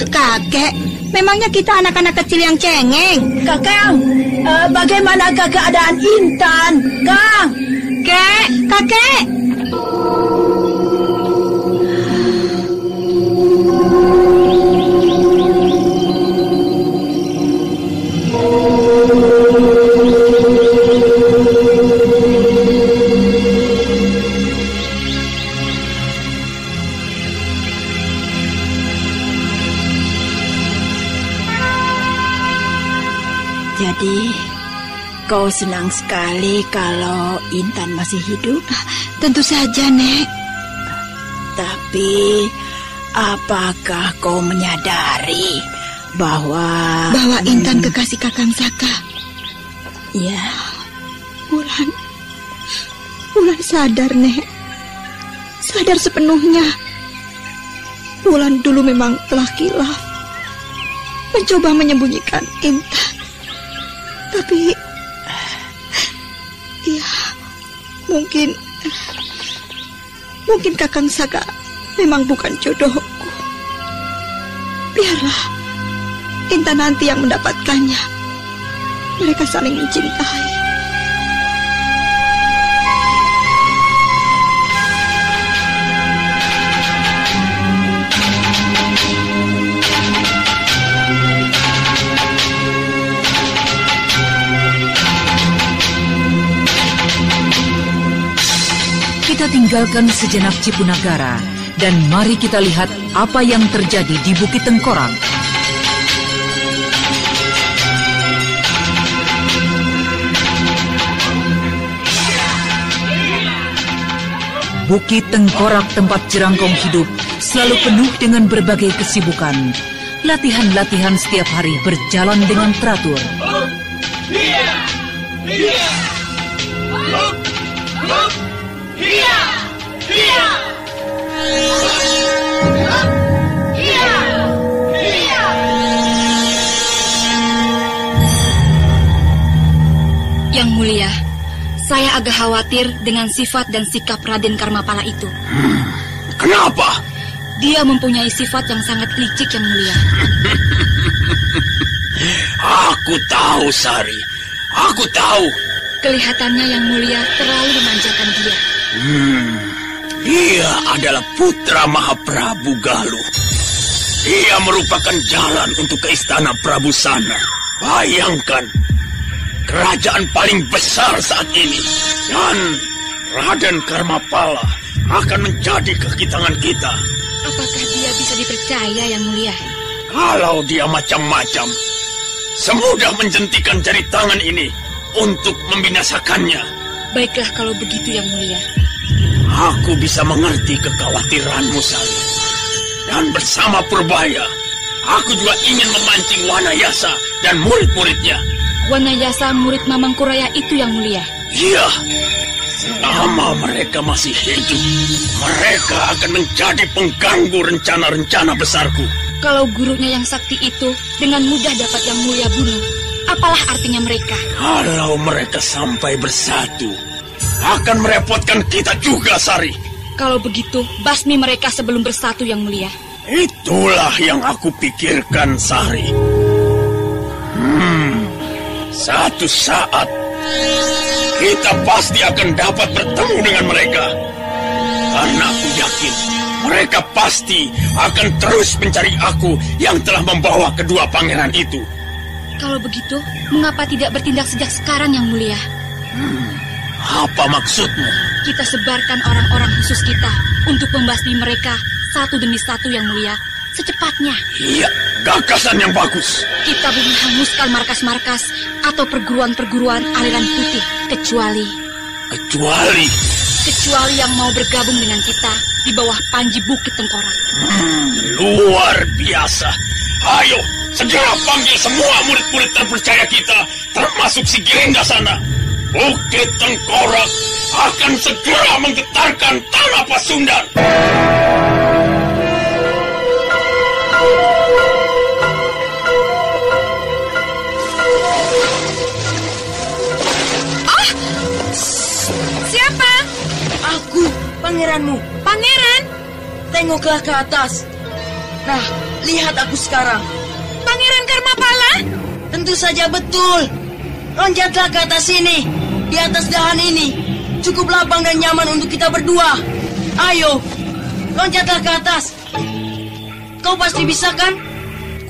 Kakek, memangnya kita anak-anak kecil yang cengeng. Kakang, bagaimana keadaan Intan? Kang! Kek, kakek! Jadi, kau senang sekali kalau Intan masih hidup? Tentu saja, Nek. Tapi, apakah kau menyadari bahwa Intan kekasih Kakang Saka? Ya, Wulan sadar, Nek. Sadar sepenuhnya. Wulan dulu memang telah kilaf. Mencoba menyembunyikan Intan. Tapi, ya, mungkin Kakang Saka memang bukan jodohku. Biarlah Intan nanti yang mendapatkannya. Mereka saling mencintai. Kita tinggalkan sejenak Cipunagara dan mari kita lihat apa yang terjadi di Bukit Tengkorak. Bukit Tengkorak tempat Jerangkong hidup selalu penuh dengan berbagai kesibukan. Latihan-latihan setiap hari berjalan dengan teratur. Yang Mulia, saya agak khawatir dengan sifat dan sikap Raden Karmapala itu. Kenapa? Dia mempunyai sifat yang sangat licik, Yang Mulia. Aku tahu, Sari. Aku tahu. Kelihatannya Yang Mulia terlalu memanjakan dia. Dia adalah putra Mahaprabu Galuh. Dia merupakan jalan untuk ke istana Prabu Sana. Bayangkan, kerajaan paling besar saat ini. Dan Raden Karmapala akan menjadi kaki tangan kita. Apakah dia bisa dipercaya, Yang Mulia? Kalau dia macam-macam, semudah menjentikan jari tangan ini untuk membinasakannya. Baiklah kalau begitu, Yang Mulia. Aku bisa mengerti kekhawatiranmu, Sari. Dan bersama Purbaya, aku juga ingin memancing Wanayasa dan murid-muridnya. Wanayasa murid Mamangkuraya itu, Yang Mulia? Iya. Selama mereka masih hidup, mereka akan menjadi pengganggu rencana-rencana besarku. Kalau gurunya yang sakti itu dengan mudah dapat Yang Mulia bunuh, apalah artinya mereka? Kalau mereka sampai bersatu, akan merepotkan kita juga, Sari. Kalau begitu, basmi mereka sebelum bersatu, Yang Mulia. Itulah yang aku pikirkan, Sari. Satu saat kita pasti akan dapat bertemu dengan mereka. Karena aku yakin mereka pasti akan terus mencari aku yang telah membawa kedua pangeran itu. Kalau begitu, mengapa tidak bertindak sejak sekarang, Yang Mulia? Apa maksudmu? Kita sebarkan orang-orang khusus kita untuk membasmi mereka satu demi satu, Yang Mulia, secepatnya. Iya, gagasan yang bagus. Kita belum hanguskan markas-markas atau perguruan-perguruan aliran putih, kecuali yang mau bergabung dengan kita di bawah panji Bukit Tengkorak. Luar biasa. Ayo, segera panggil semua murid-murid terpercaya kita, termasuk si Giringga sana. Bukit Tengkorak akan segera menggetarkan tanah Pasundan. Siapa? Aku, pangeranmu. Pangeran? Tengoklah ke atas. Nah, lihat aku sekarang. Pangeran Karmapala? Tentu saja betul. Loncatlah ke atas sini. Di atas dahan ini. Cukup lapang dan nyaman untuk kita berdua. Ayo, loncatlah ke atas. Kau pasti bisa kan?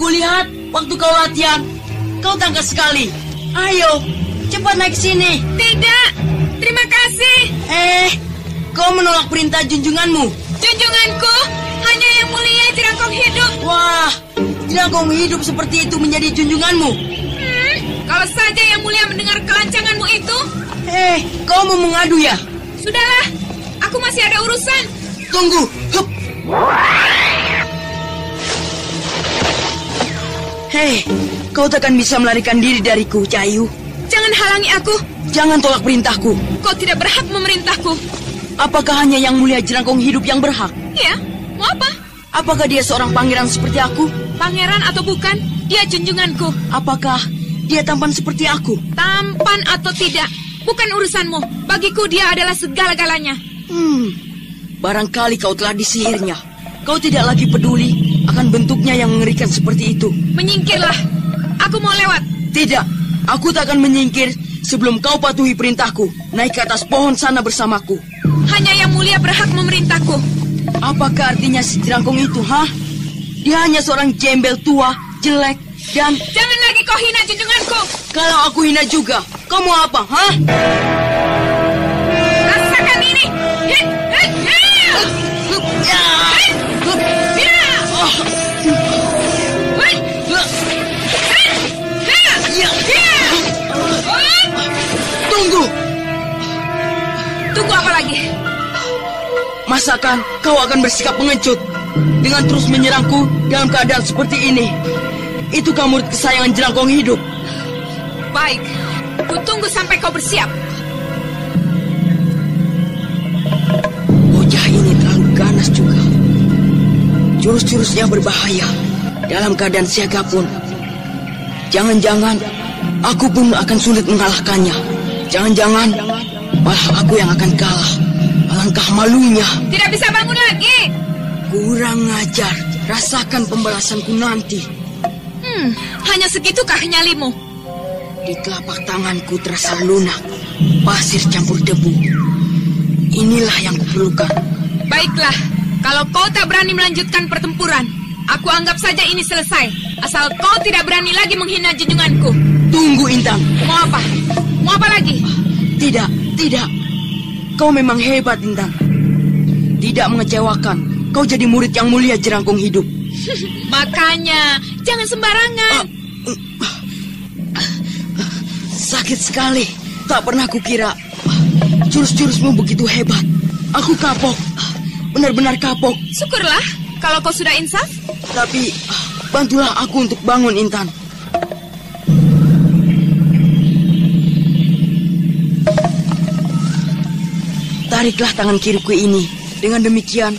Kulihat waktu kau latihan. Kau tangkas sekali. Ayo, cepat naik sini. Tidak, terima kasih. Kau menolak perintah junjunganmu. Junjunganku? Hanya Yang Mulia Jerangkong Hidup. Wah, Jerangkong Hidup seperti itu menjadi junjunganmu. Kalau saja Yang Mulia mendengar kelancanganmu itu. Kau mau mengadu ya? Sudahlah, aku masih ada urusan. Tunggu. Hup. Kau takkan bisa melarikan diri dariku, Cahayu. Jangan halangi aku. Jangan tolak perintahku. Kau tidak berhak memerintahku. Apakah hanya Yang Mulia Jerangkong Hidup yang berhak? Ya, mau apa? Apakah dia seorang pangeran seperti aku? Pangeran atau bukan, dia junjunganku. Apakah dia tampan seperti aku? Tampan atau tidak, bukan urusanmu. Bagiku dia adalah segala-galanya. Barangkali kau telah disihirnya. Kau tidak lagi peduli akan bentuknya yang mengerikan seperti itu. Menyingkirlah, aku mau lewat. Tidak, aku tak akan menyingkir sebelum kau patuhi perintahku. Naik ke atas pohon sana bersamaku. Hanya Yang Mulia berhak memerintahku. Apakah artinya si Jerangkong itu, Dia hanya seorang jembel tua, jelek, dan... Jangan lagi kau hina junjunganku. Kalau aku hina juga, kau mau apa, Rasakan ini. Tunggu apa lagi? Masakan kau akan bersikap pengecut dengan terus menyerangku dalam keadaan seperti ini? Itu kamu murid kesayangan Jerangkong Hidup. Baik, ku tunggu sampai kau bersiap. Bocah ini terlalu ganas juga. Jurus-jurusnya berbahaya. Dalam keadaan siaga pun, jangan-jangan aku pun akan sulit mengalahkannya. Jangan-jangan malah aku yang akan kalah. Alangkah malunya. Tidak bisa bangun lagi. Kurang ajar. Rasakan pembalasanku nanti. Hanya segitukah nyalimu? Di telapak tanganku terasa lunak. Pasir campur debu. Inilah yang kuperlukan. Baiklah, kalau kau tak berani melanjutkan pertempuran, aku anggap saja ini selesai. Asal kau tidak berani lagi menghina junjunganku. Tunggu, Intan. Mau apa? Mau apa lagi? Tidak. Kau memang hebat, Intan. Tidak mengecewakan. Kau jadi murid Yang Mulia Jerangkong Hidup. Makanya, jangan sembarangan. Sakit sekali. Tak pernah kukira jurus-jurusmu begitu hebat. Aku kapok. Benar-benar kapok. Syukurlah kalau kau sudah insaf. Tapi bantulah aku untuk bangun, Intan. Tariklah tangan kiriku ini. Dengan demikian,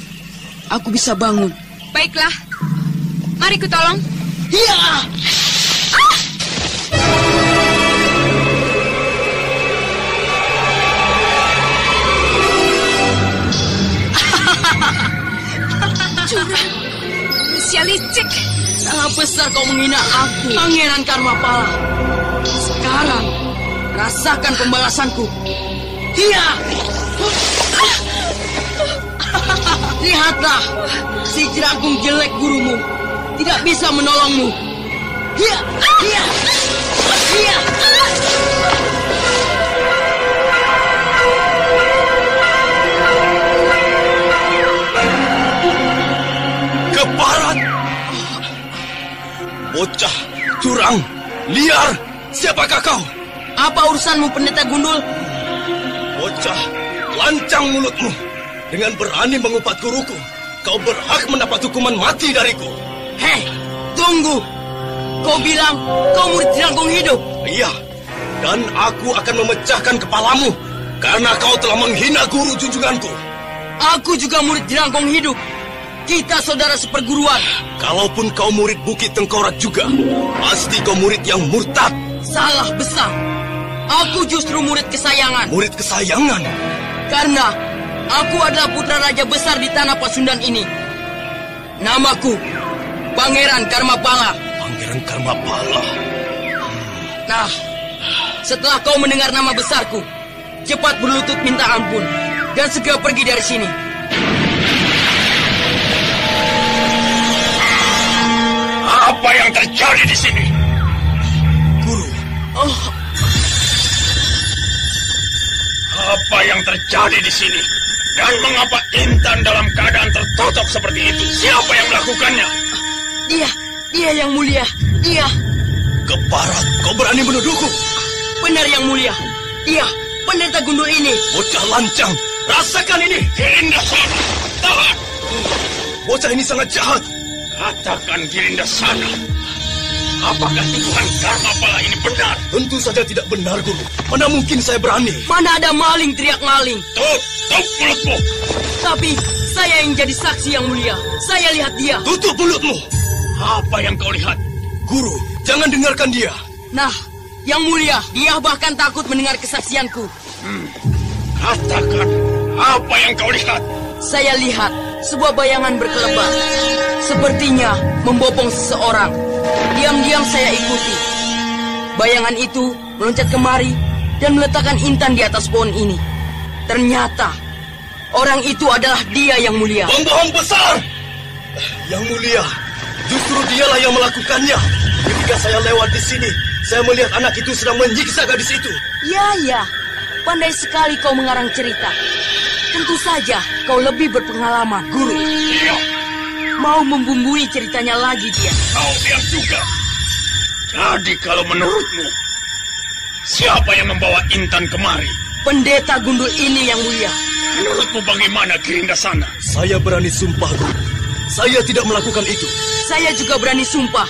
aku bisa bangun. Baiklah. Mari ku tolong. Ya! Curang. Manusia licik. Sangat besar kau menghina aku, Pangeran Karmapala. Sekarang, Rasakan pembalasanku. Iya. Lihatlah, si jerangkung jelek gurumu tidak bisa menolongmu. Iya, iya, iya. Ke barat. Bocah, curang, liar. Siapakah kau? Apa urusanmu, Pendeta Gundul? Bocah, lancang mulutmu. Dengan berani mengumpat guruku, kau berhak mendapat hukuman mati dariku. Hei, tunggu. Kau bilang kau murid jerangkung hidup? Iya, dan aku akan memecahkan kepalamu karena kau telah menghina guru junjunganku. Aku juga murid jerangkung hidup. Kita saudara seperguruan. Kalaupun kau murid Bukit Tengkorak juga, pasti kau murid yang murtad. Salah besar. Aku justru murid kesayangan. Murid kesayangan? Karena aku adalah putra raja besar di tanah Pasundan ini. Namaku Pangeran Karmapala. Pangeran Karmapala. Nah, setelah kau mendengar nama besarku, cepat berlutut minta ampun dan segera pergi dari sini. Apa yang terjadi di sini? Guru. Apa yang terjadi di sini? Dan mengapa Intan dalam keadaan tertutup seperti itu? Siapa yang melakukannya? Dia yang mulia. Dia. Ke barat, kau berani menuduhku? Benar yang mulia. Dia, Pendeta Gundul ini. Bocah lancang, rasakan ini. Girindasana, tahan. Bocah ini sangat jahat. Katakan Girindasana, apakah tuduhan Karmapala ini benar? Tentu saja tidak benar, Guru. Mana mungkin saya berani? Mana ada maling teriak maling. Tutup mulutmu. Tapi saya yang jadi saksi yang mulia. Saya lihat dia. Tutup mulutmu. Apa yang kau lihat? Guru, jangan dengarkan dia. Nah, yang mulia, dia bahkan takut mendengar kesaksianku. Katakan, apa yang kau lihat? Saya lihat sebuah bayangan berkelebat. Sepertinya membopong seseorang. Diam-diam saya ikuti. Bayangan itu meloncat kemari dan meletakkan Intan di atas pohon ini. Ternyata orang itu adalah dia yang mulia. Pembohong besar! Yang mulia, justru dialah yang melakukannya. Ketika saya lewat di sini, saya melihat anak itu sedang menyiksa gadis itu. Ya, pandai sekali kau mengarang cerita. Tentu saja kau lebih berpengalaman. Guru. Iya. Mau membumbui ceritanya lagi dia. Kau diam juga. Jadi kalau menurutmu, siapa yang membawa Intan kemari? Pendeta Gundul ini yang mulia. Menurutmu bagaimana, Girindasana? Saya berani sumpah, Guru. Saya tidak melakukan itu. Saya juga berani sumpah.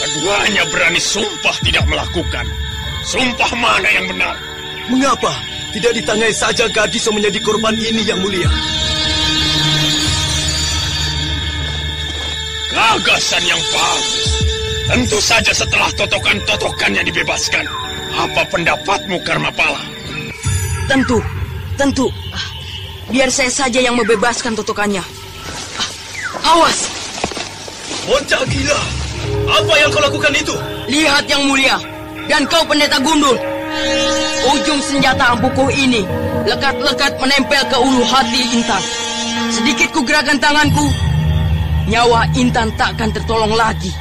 Keduanya berani sumpah tidak melakukan. Sumpah mana yang benar? Mengapa tidak ditanyai saja gadis yang menjadi korban ini yang mulia? Gagasan yang bagus. Tentu saja setelah totokan-totokannya dibebaskan. Apa pendapatmu, Karmapala? Tentu. Biar saya saja yang membebaskan totokannya. Awas! Bocah gila! Apa yang kau lakukan itu? Lihat yang mulia. Dan kau Pendeta Gundul. Ujung senjata ampuku ini lekat-lekat menempel ke ulu hati Intan. Sedikit ku gerakan tanganku, nyawa Intan takkan tertolong lagi.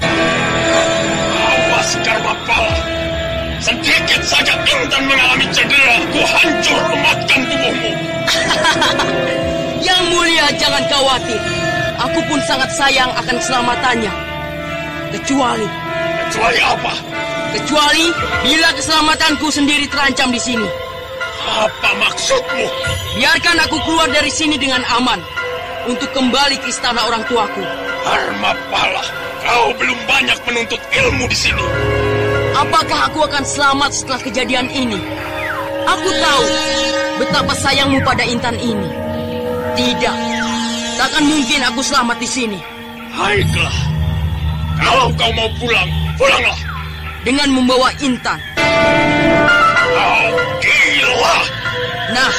Awas Karmapala. Sedikit saja Intan mengalami cedera, ku hancur rematkan tubuhmu. Yang mulia jangan khawatir. Aku pun sangat sayang akan keselamatannya. Kecuali apa? Kecuali bila keselamatanku sendiri terancam di sini. Apa maksudmu? Biarkan aku keluar dari sini dengan aman untuk kembali ke istana orang tuaku. Karmapala, kau belum banyak menuntut ilmu di sini. Apakah aku akan selamat setelah kejadian ini? Aku tahu betapa sayangmu pada Intan ini. Tidak, takkan mungkin aku selamat di sini. Baiklah, kalau kau mau pulang, pulanglah. Dengan membawa Intan. Kau gila. Nah,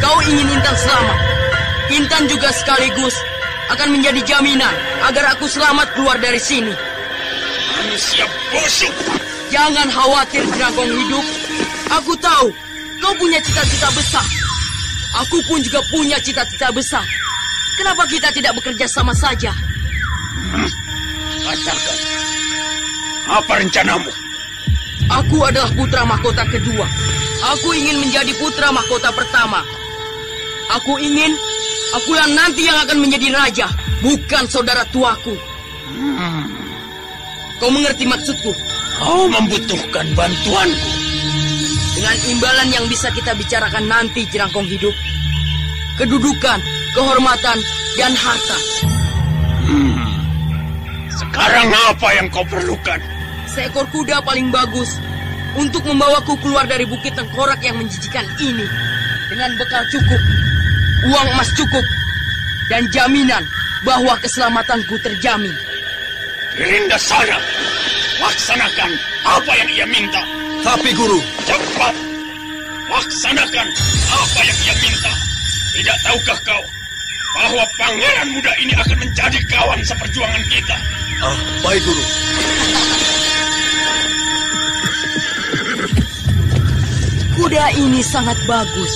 kau ingin Intan selamat. Intan juga sekaligus akan menjadi jaminan agar aku selamat keluar dari sini. Manusia busuk. Jangan khawatir, Jerangkong Hidup. Aku tahu kau punya cita-cita besar. Aku pun juga punya cita-cita besar. Kenapa kita tidak bekerja sama saja? Katakan, apa rencanamu? Aku adalah putra mahkota kedua. Aku ingin menjadi putra mahkota pertama. Akulah nanti yang akan menjadi raja, bukan saudara tuaku. Kau mengerti maksudku? Kau membutuhkan bantuanku. Dengan imbalan yang bisa kita bicarakan nanti, Jerangkong Hidup. Kedudukan, kehormatan, dan harta. Sekarang apa yang kau perlukan? Seekor kuda paling bagus untuk membawaku keluar dari Bukit Tengkorak yang menjijikan ini. Dengan bekal cukup, uang emas cukup, dan jaminan bahwa keselamatanku terjamin. Girindasana, laksanakan apa yang ia minta. Tapi Guru, cepat laksanakan apa yang ia minta. Tidak tahukah kau bahwa pangeran muda ini akan menjadi kawan seperjuangan kita? Baik Guru. Kuda ini sangat bagus.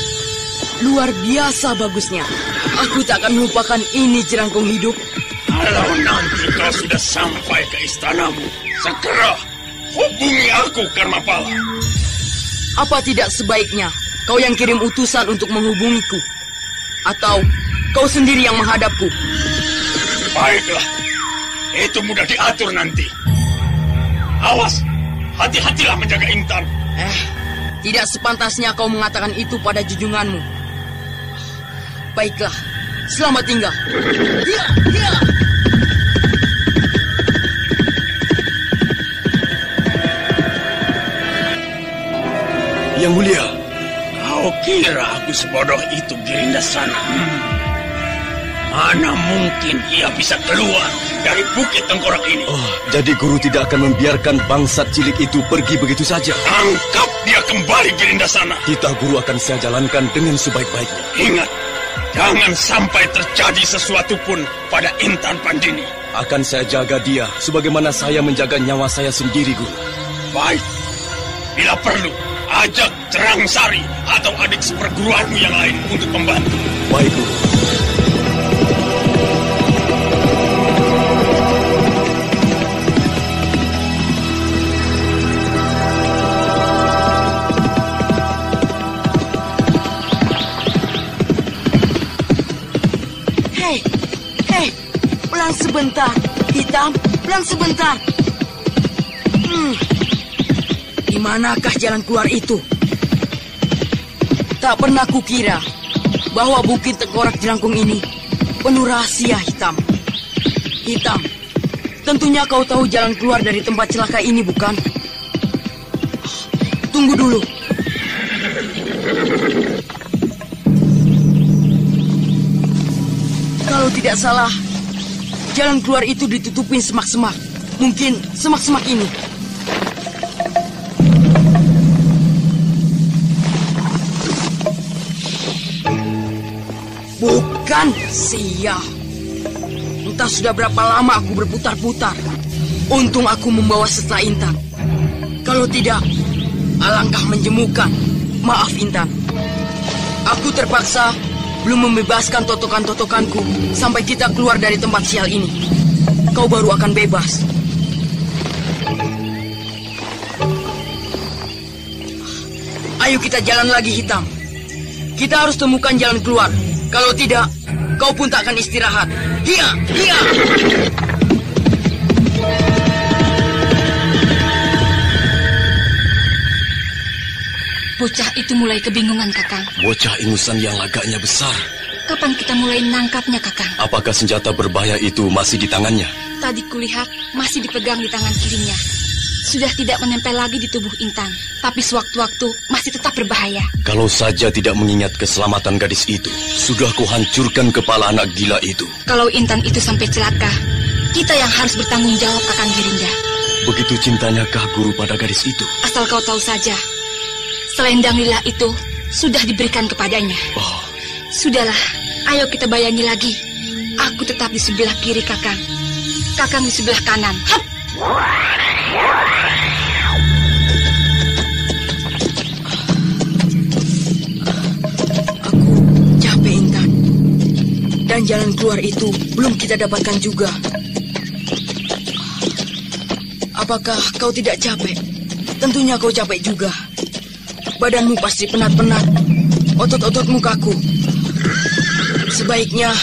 Luar biasa bagusnya. Aku tak akan melupakan ini, Jerangkong Hidup. Kalau nanti kau sudah sampai ke istanamu, segera hubungi aku, Karmapala. Apa tidak sebaiknya kau yang kirim utusan untuk menghubungiku? Atau kau sendiri yang menghadapku? Baiklah, itu mudah diatur nanti. Awas, hati-hatilah menjaga Intan. Tidak sepantasnya kau mengatakan itu pada junjunganmu. Baiklah, selamat tinggal. Hiya, hiya. Yang Mulia, kau kira aku sebodoh itu, Girindasana? Mana mungkin ia bisa keluar dari Bukit Tengkorak ini? Jadi Guru tidak akan membiarkan bangsat cilik itu pergi begitu saja? Tangkap dia kembali, Girindasana. Titah Guru akan saya jalankan dengan sebaik-baiknya. Ingat, jangan sampai terjadi sesuatu pun pada Intan Pandini. Akan saya jaga dia sebagaimana saya menjaga nyawa saya sendiri, Guru. Baik, bila perlu, ajak Terangsari atau adik seperguruanmu yang lain untuk membantu. Baik, Guru. Hei, pelan sebentar. Hitam, pelan sebentar. Di manakah jalan keluar itu? Tak pernah kukira bahwa Bukit Tengkorak Jerangkong ini penuh rahasia, Hitam. Hitam, tentunya kau tahu jalan keluar dari tempat celaka ini, bukan? Tunggu dulu. Kalau tidak salah, jalan keluar itu ditutupin semak-semak. Mungkin semak-semak ini. Bukan, sial. Entah sudah berapa lama aku berputar-putar. Untung aku membawa setelah Intan. Kalau tidak, alangkah menjemukan. Maaf, Intan. Aku terpaksa belum membebaskan totokan-totokanku sampai kita keluar dari tempat sial ini. Kau baru akan bebas. Ayo kita jalan lagi, Hitam. Kita harus temukan jalan keluar. Kalau tidak, kau pun tak akan istirahat. Hiya, hiya. Bocah itu mulai kebingungan, Kakang. Bocah ingusan yang agaknya besar. Kapan kita mulai menangkapnya, Kakang? Apakah senjata berbahaya itu masih di tangannya? Tadi kulihat masih dipegang di tangan kirinya. Sudah tidak menempel lagi di tubuh Intan. Tapi sewaktu-waktu masih tetap berbahaya. Kalau saja tidak mengingat keselamatan gadis itu, sudah kuhancurkan kepala anak gila itu. Kalau Intan itu sampai celaka, kita yang harus bertanggung jawab, Kakang Girinda. Begitu cintanya kah Guru pada gadis itu? Asal kau tahu saja, selendang lila itu sudah diberikan kepadanya. Sudahlah, ayo kita bayangi lagi. Aku tetap di sebelah kiri, Kakang. Kakang di sebelah kanan. Hup! Dan jalan keluar itu belum kita dapatkan juga. Apakah kau tidak capek? Tentunya kau capek juga. Badanmu pasti penat-penat. Otot-ototmu kaku. Sebaiknya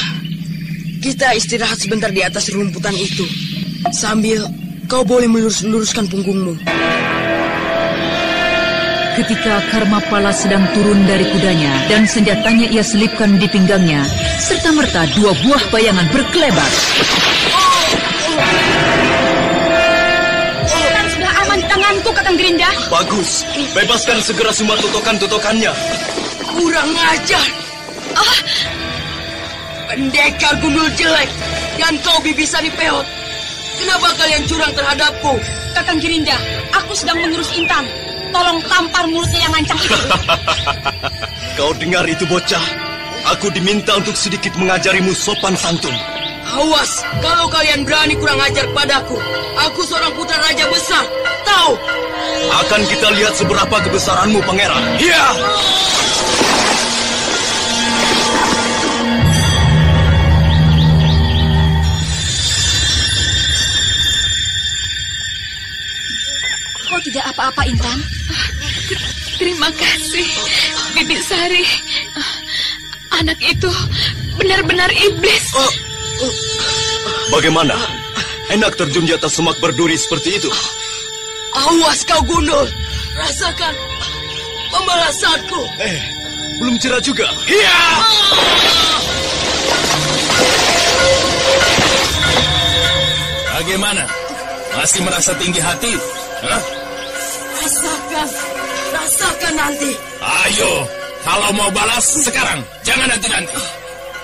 kita istirahat sebentar di atas rumputan itu. Sambil kau boleh melurus-luruskan punggungmu. Ketika Karmapala sedang turun dari kudanya dan senjatanya ia selipkan di pinggangnya, serta-merta 2 buah bayangan berkelebat. Sekarang sudah aman di tanganku, Kakang Gerinda. Bagus, bebaskan segera semua totokan-totokannya. Kurang ajar. Pendekar gundul jelek dan kau bibisari peot. Kenapa kalian curang terhadapku? Kakang Gerinda, aku sedang mengurus Intan. Tolong tampar mulutnya yang lancang itu. Kau dengar itu, bocah? Aku diminta untuk sedikit mengajarimu sopan santun. Awas, kalau kalian berani kurang ajar padaku. Aku seorang putra raja besar. Tahu? Akan kita lihat seberapa kebesaranmu, pangeran. Iya! Kau tidak apa-apa, Intan? Terima kasih, Bibi Sari. Anak itu benar-benar iblis. Bagaimana? Enak terjun di atas semak berduri seperti itu? Awas kau gundul. Rasakan pembalasanku. Belum cerah juga. Iya! Bagaimana? Masih merasa tinggi hati? Hah? Rasakan nanti. Ayo, kalau mau balas sekarang, jangan nanti-nanti.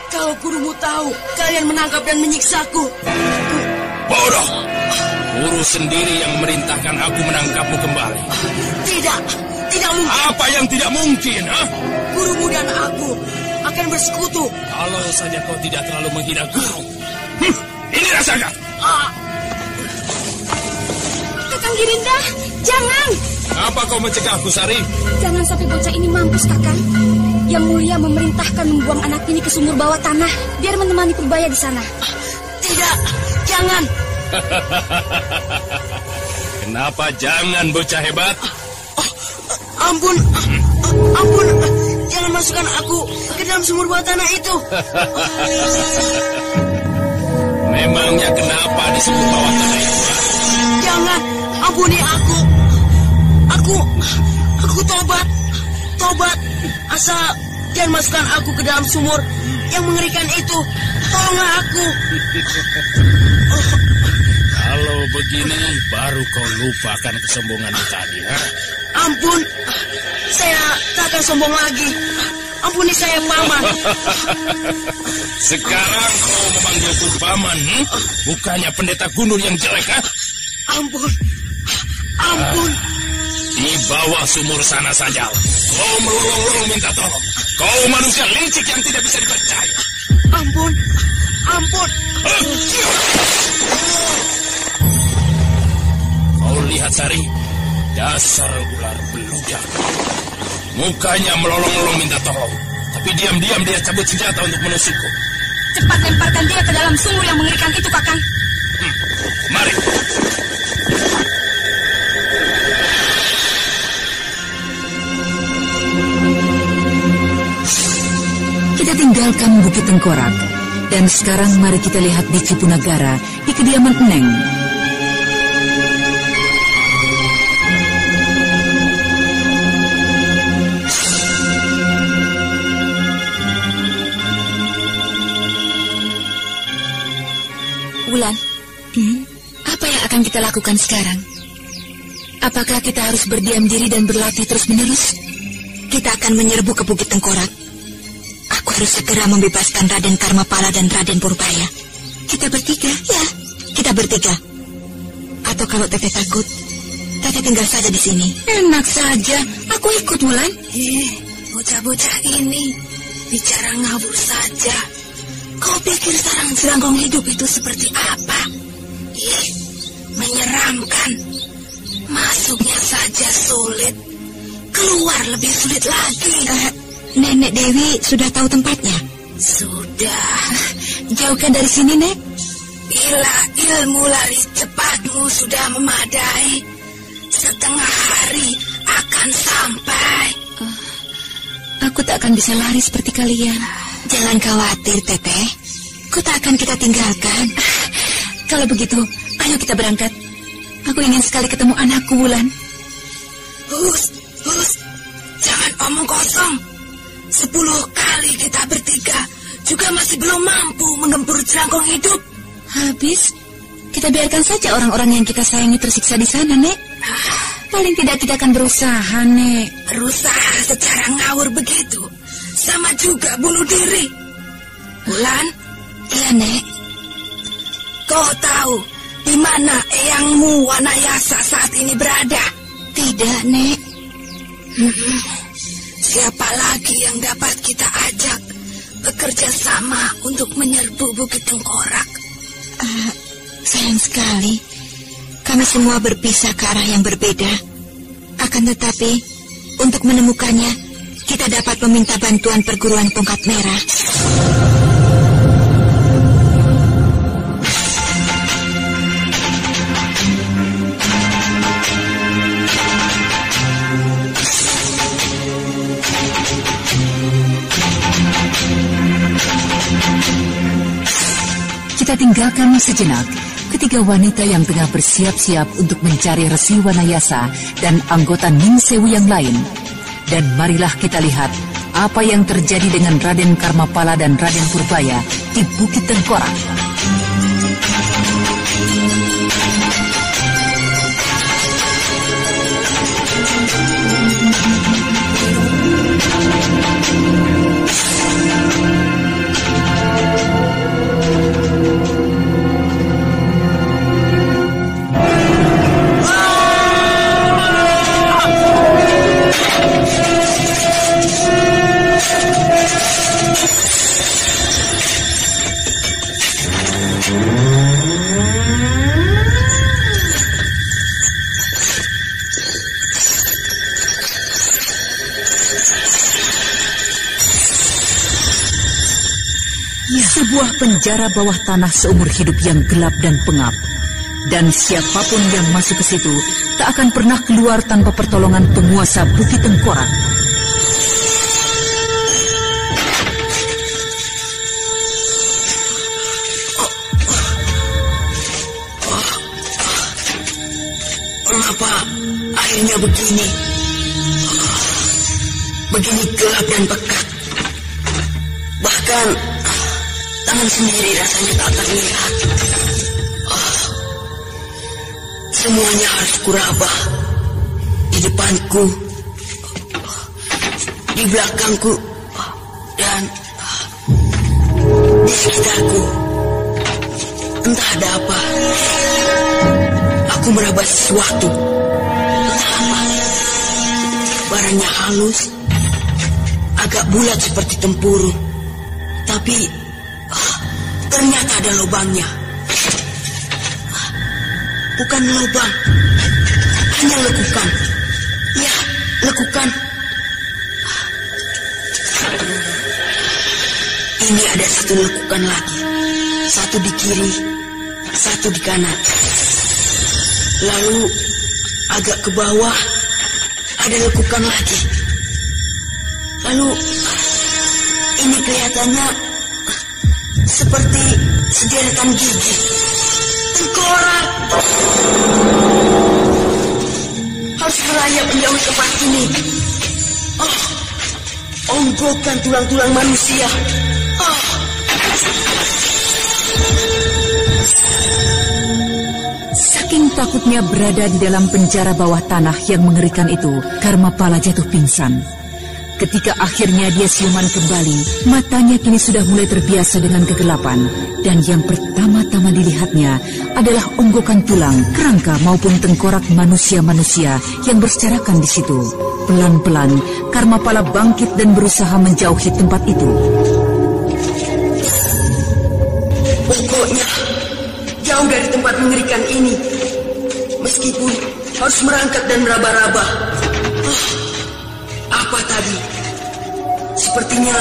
Kalau gurumu tahu, kalian menangkap dan menyiksaku. Bodoh. Guru sendiri yang memerintahkan aku menangkapmu kembali. Tidak mungkin. Apa yang tidak mungkin, ha? Gurumu dan aku akan bersekutu. Kalau saja kau tidak terlalu menghina guru. Ini rasakan. Kakang Gerinda, jangan. Apa kau mencegahku, Sari? Jangan sampai bocah ini mampus, Kakang. Yang Mulia memerintahkan membuang anak ini ke sumur bawah tanah biar menemani Purbaya di sana. Tidak, jangan. Kenapa jangan, bocah hebat? Ampun, jangan masukkan aku ke dalam sumur bawah tanah itu. Memangnya kenapa di sumur bawah tanah itu? Jangan, ampuni aku. Aku tobat. Asal jangan masukkan aku ke dalam sumur yang mengerikan itu. Tolonglah aku. Kalau begini, baru kau lupakan kesombonganmu tadi, ha? Ampun, saya tak akan sombong lagi. Ampuni saya, Paman. Sekarang kau memanggilku Paman, bukannya pendeta gundul yang jelek, ha? Ampun. Di bawah sumur sana saja. Kau melolong-lolong minta tolong. Kau manusia licik yang tidak bisa dipercaya. Ampun. Kau lihat, Sari, dasar ular beludak. Mukanya melolong-lolong minta tolong, tapi diam-diam dia cabut senjata untuk menusukku. Cepat lemparkan dia ke dalam sumur yang mengerikan itu, Kakang. Mari. Kita tinggalkan Bukit Tengkorak. Dan sekarang mari kita lihat di Cipunagara, di kediaman Eneng. Wulan, apa yang akan kita lakukan sekarang? Apakah kita harus berdiam diri dan berlatih terus-menerus? Kita akan menyerbu ke Bukit Tengkorak. Aku harus segera membebaskan Raden Karmapala dan Raden Purbaya. Kita bertiga? Ya, kita bertiga. Atau kalau Teteh takut, Teteh tinggal saja di sini. Enak saja, aku ikut, Wulan. Bocah-bocah ini bicara ngawur saja. Kau pikir sarang jerangkong hidup itu seperti apa? Menyeramkan. Masuknya saja sulit, keluar lebih sulit lagi. Nenek Dewi sudah tahu tempatnya? Sudah. jauhkan dari sini, Nek. Bila ilmu lari cepatmu sudah memadai, setengah hari akan sampai. Aku tak akan bisa lari seperti kalian. Jangan khawatir, Teteh. Ku tak akan kita tinggalkan. Kalau begitu, ayo kita berangkat. Aku ingin sekali ketemu anakku, Wulan. Hus, jangan omong kosong. 10 kali kita bertiga juga masih belum mampu menggempur Jerangkong hidup. Habis, kita biarkan saja orang-orang yang kita sayangi tersiksa di sana, Nek. Paling tidak kita akan berusaha, Nek. Berusaha secara ngawur begitu, sama juga bunuh diri. Wulan? Iya, Nek. Kau tahu di mana eyangmu Wanayasa saat ini berada? Tidak, Nek. Siapa lagi yang dapat kita ajak bekerja sama untuk menyerbu Bukit Tengkorak? Sayang sekali, kami semua berpisah ke arah yang berbeda. Akan tetapi, untuk menemukannya, kita dapat meminta bantuan perguruan Tongkat Merah. Kita tinggalkan sejenak ketiga wanita yang tengah bersiap-siap untuk mencari Resi Wanayasa dan anggota Ning Sewu yang lain. Dan marilah kita lihat apa yang terjadi dengan Raden Karmapala dan Raden Purbaya di Bukit Tengkorak. Sebuah penjara bawah tanah seumur hidup yang gelap dan pengap. Dan siapapun yang masuk ke situ tak akan pernah keluar tanpa pertolongan penguasa Bukit Tengkorak. Mengapa akhirnya begini? Begini gelap dan pekat. Bahkan tangan sendiri rasanya tak terlihat. Semuanya harus kuraba. Di depanku, di belakangku, dan di sekitarku. Entah ada apa. Aku meraba sesuatu. Entah apa. Barangnya halus, agak bulat seperti tempurung. Tapi ternyata ada lubangnya. Bukan lubang, hanya lekukan. Ya, lekukan. Ini ada satu lekukan lagi. Satu di kiri, satu di kanan. Lalu agak ke bawah ada lekukan lagi. Lalu ini kelihatannya seperti sederetan gigi. Tengkorak. Harus merayap menjauhi tempat ini. Onggokan tulang-tulang manusia. Saking takutnya berada di dalam penjara bawah tanah yang mengerikan itu, Karmapala jatuh pingsan. Ketika akhirnya dia siuman kembali, matanya kini sudah mulai terbiasa dengan kegelapan. Dan yang pertama-tama dilihatnya adalah onggokan tulang, kerangka maupun tengkorak manusia-manusia yang berserakan di situ. Pelan-pelan, Karmapala bangkit dan berusaha menjauhi tempat itu. Pokoknya, jauh dari tempat mengerikan ini. Meskipun harus merangkak dan meraba-raba. Apa tadi? Sepertinya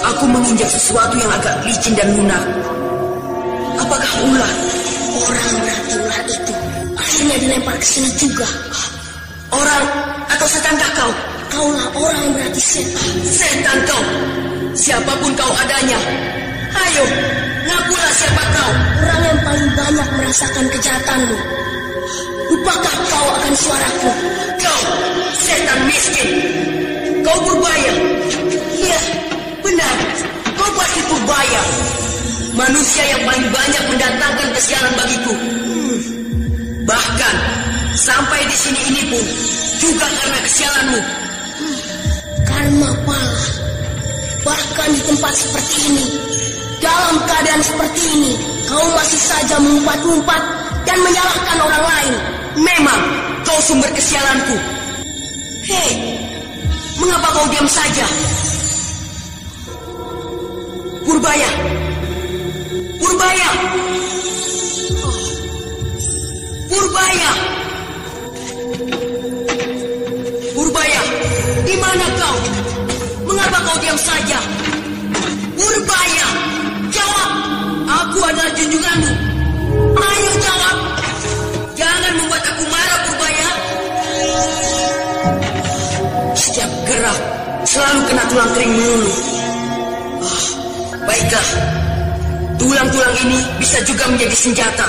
aku menginjak sesuatu yang agak licin dan lunak. Apakah ular? Orang berarti ular itu akhirnya dilempar ke sini juga. Orang atau setankah kau? Kaulah orang yang berarti setan. Setan kau. Siapapun kau adanya. Ayo, ngakulah siapa kau. Orang yang paling banyak merasakan kejahatanmu. Lupakah kau akan suaraku? Kau, setan miskin. Kau Purbaya. Iya, benar. Kau pasti Purbaya. Manusia yang paling banyak mendatangkan kesialan bagiku. Bahkan sampai di sini ini pun juga karena kesialanmu. Karma pala. Bahkan di tempat seperti ini, dalam keadaan seperti ini, kau masih saja mengumpat-umpat dan menyalahkan orang lain. Memang kau sumber kesialanku. Hei, mengapa kau diam saja? Purbaya. Purbaya. Oh. Purbaya. Purbaya, di mana kau? Mengapa kau diam saja? Purbaya, jawab. Aku adalah junjunganmu. Ayo jawab. Jangan membuat aku marah, Purbaya. Setiap gerak selalu kena tulang kering melulu. Baiklah, tulang-tulang ini bisa juga menjadi senjata.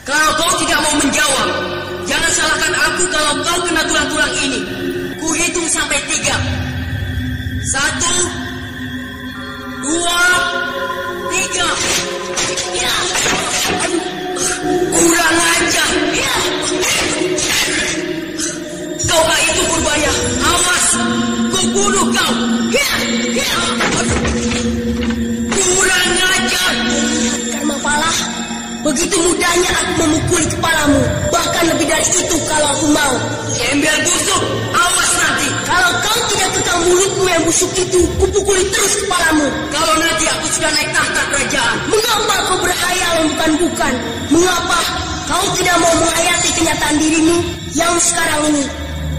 Kalau kau tidak mau menjawab, jangan salahkan aku kalau kau kena tulang-tulang ini. Kuhitung sampai 3. 1, 2, 3. Ya. Kurang ajar. Ya. Kaulah itu Purbaya. Awas, ku bunuh kau. Ya. Ya. Kurang ajar. Karma pala, begitu mudahnya aku memukuli kepalamu. Bahkan lebih dari itu kalau aku mau. Gembel busuk, awas nanti. Kalau kau tidak kekang mulutmu yang busuk itu, kupukuli terus kepalamu. Kalau nanti aku sudah naik tahta kerajaan. Mengapa kau berkhayal yang bukan-bukan? Mengapa kau tidak mau menghayati kenyataan dirimu yang sekarang ini?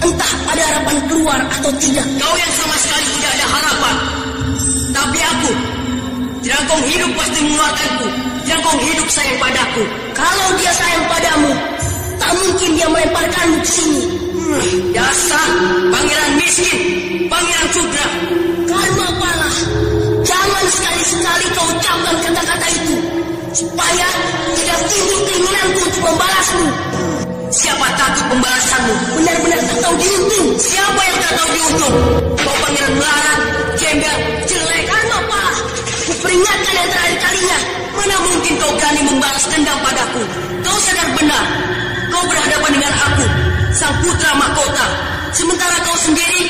Entah ada harapan keluar atau tidak. Kau yang sama sekali tidak ada harapan. Tapi aku, Jelangkung hidup pasti mengeluarkanku. Jelangkung hidup sayang padaku. Kalau dia sayang padamu, tak mungkin dia melemparkanmu ke sini. Dasar pangeran miskin, pangeran Sudra. Karma pala, jangan sekali-sekali kau ucapkan kata-kata itu, supaya tidak timbul keinginanku untuk membalasmu. Siapa takut pembalasanmu? Benar-benar tak tahu diuntung. Siapa yang tak tahu diuntung? Kau pangeran melarat, gembel, jelek. Karma pala, kuperingatkan yang terakhir kalinya. Mana mungkin kau berani membalas dendam padaku? Kau sadar benar, kau berhadapan dengan aku, sang putra mahkota. Sementara kau sendiri,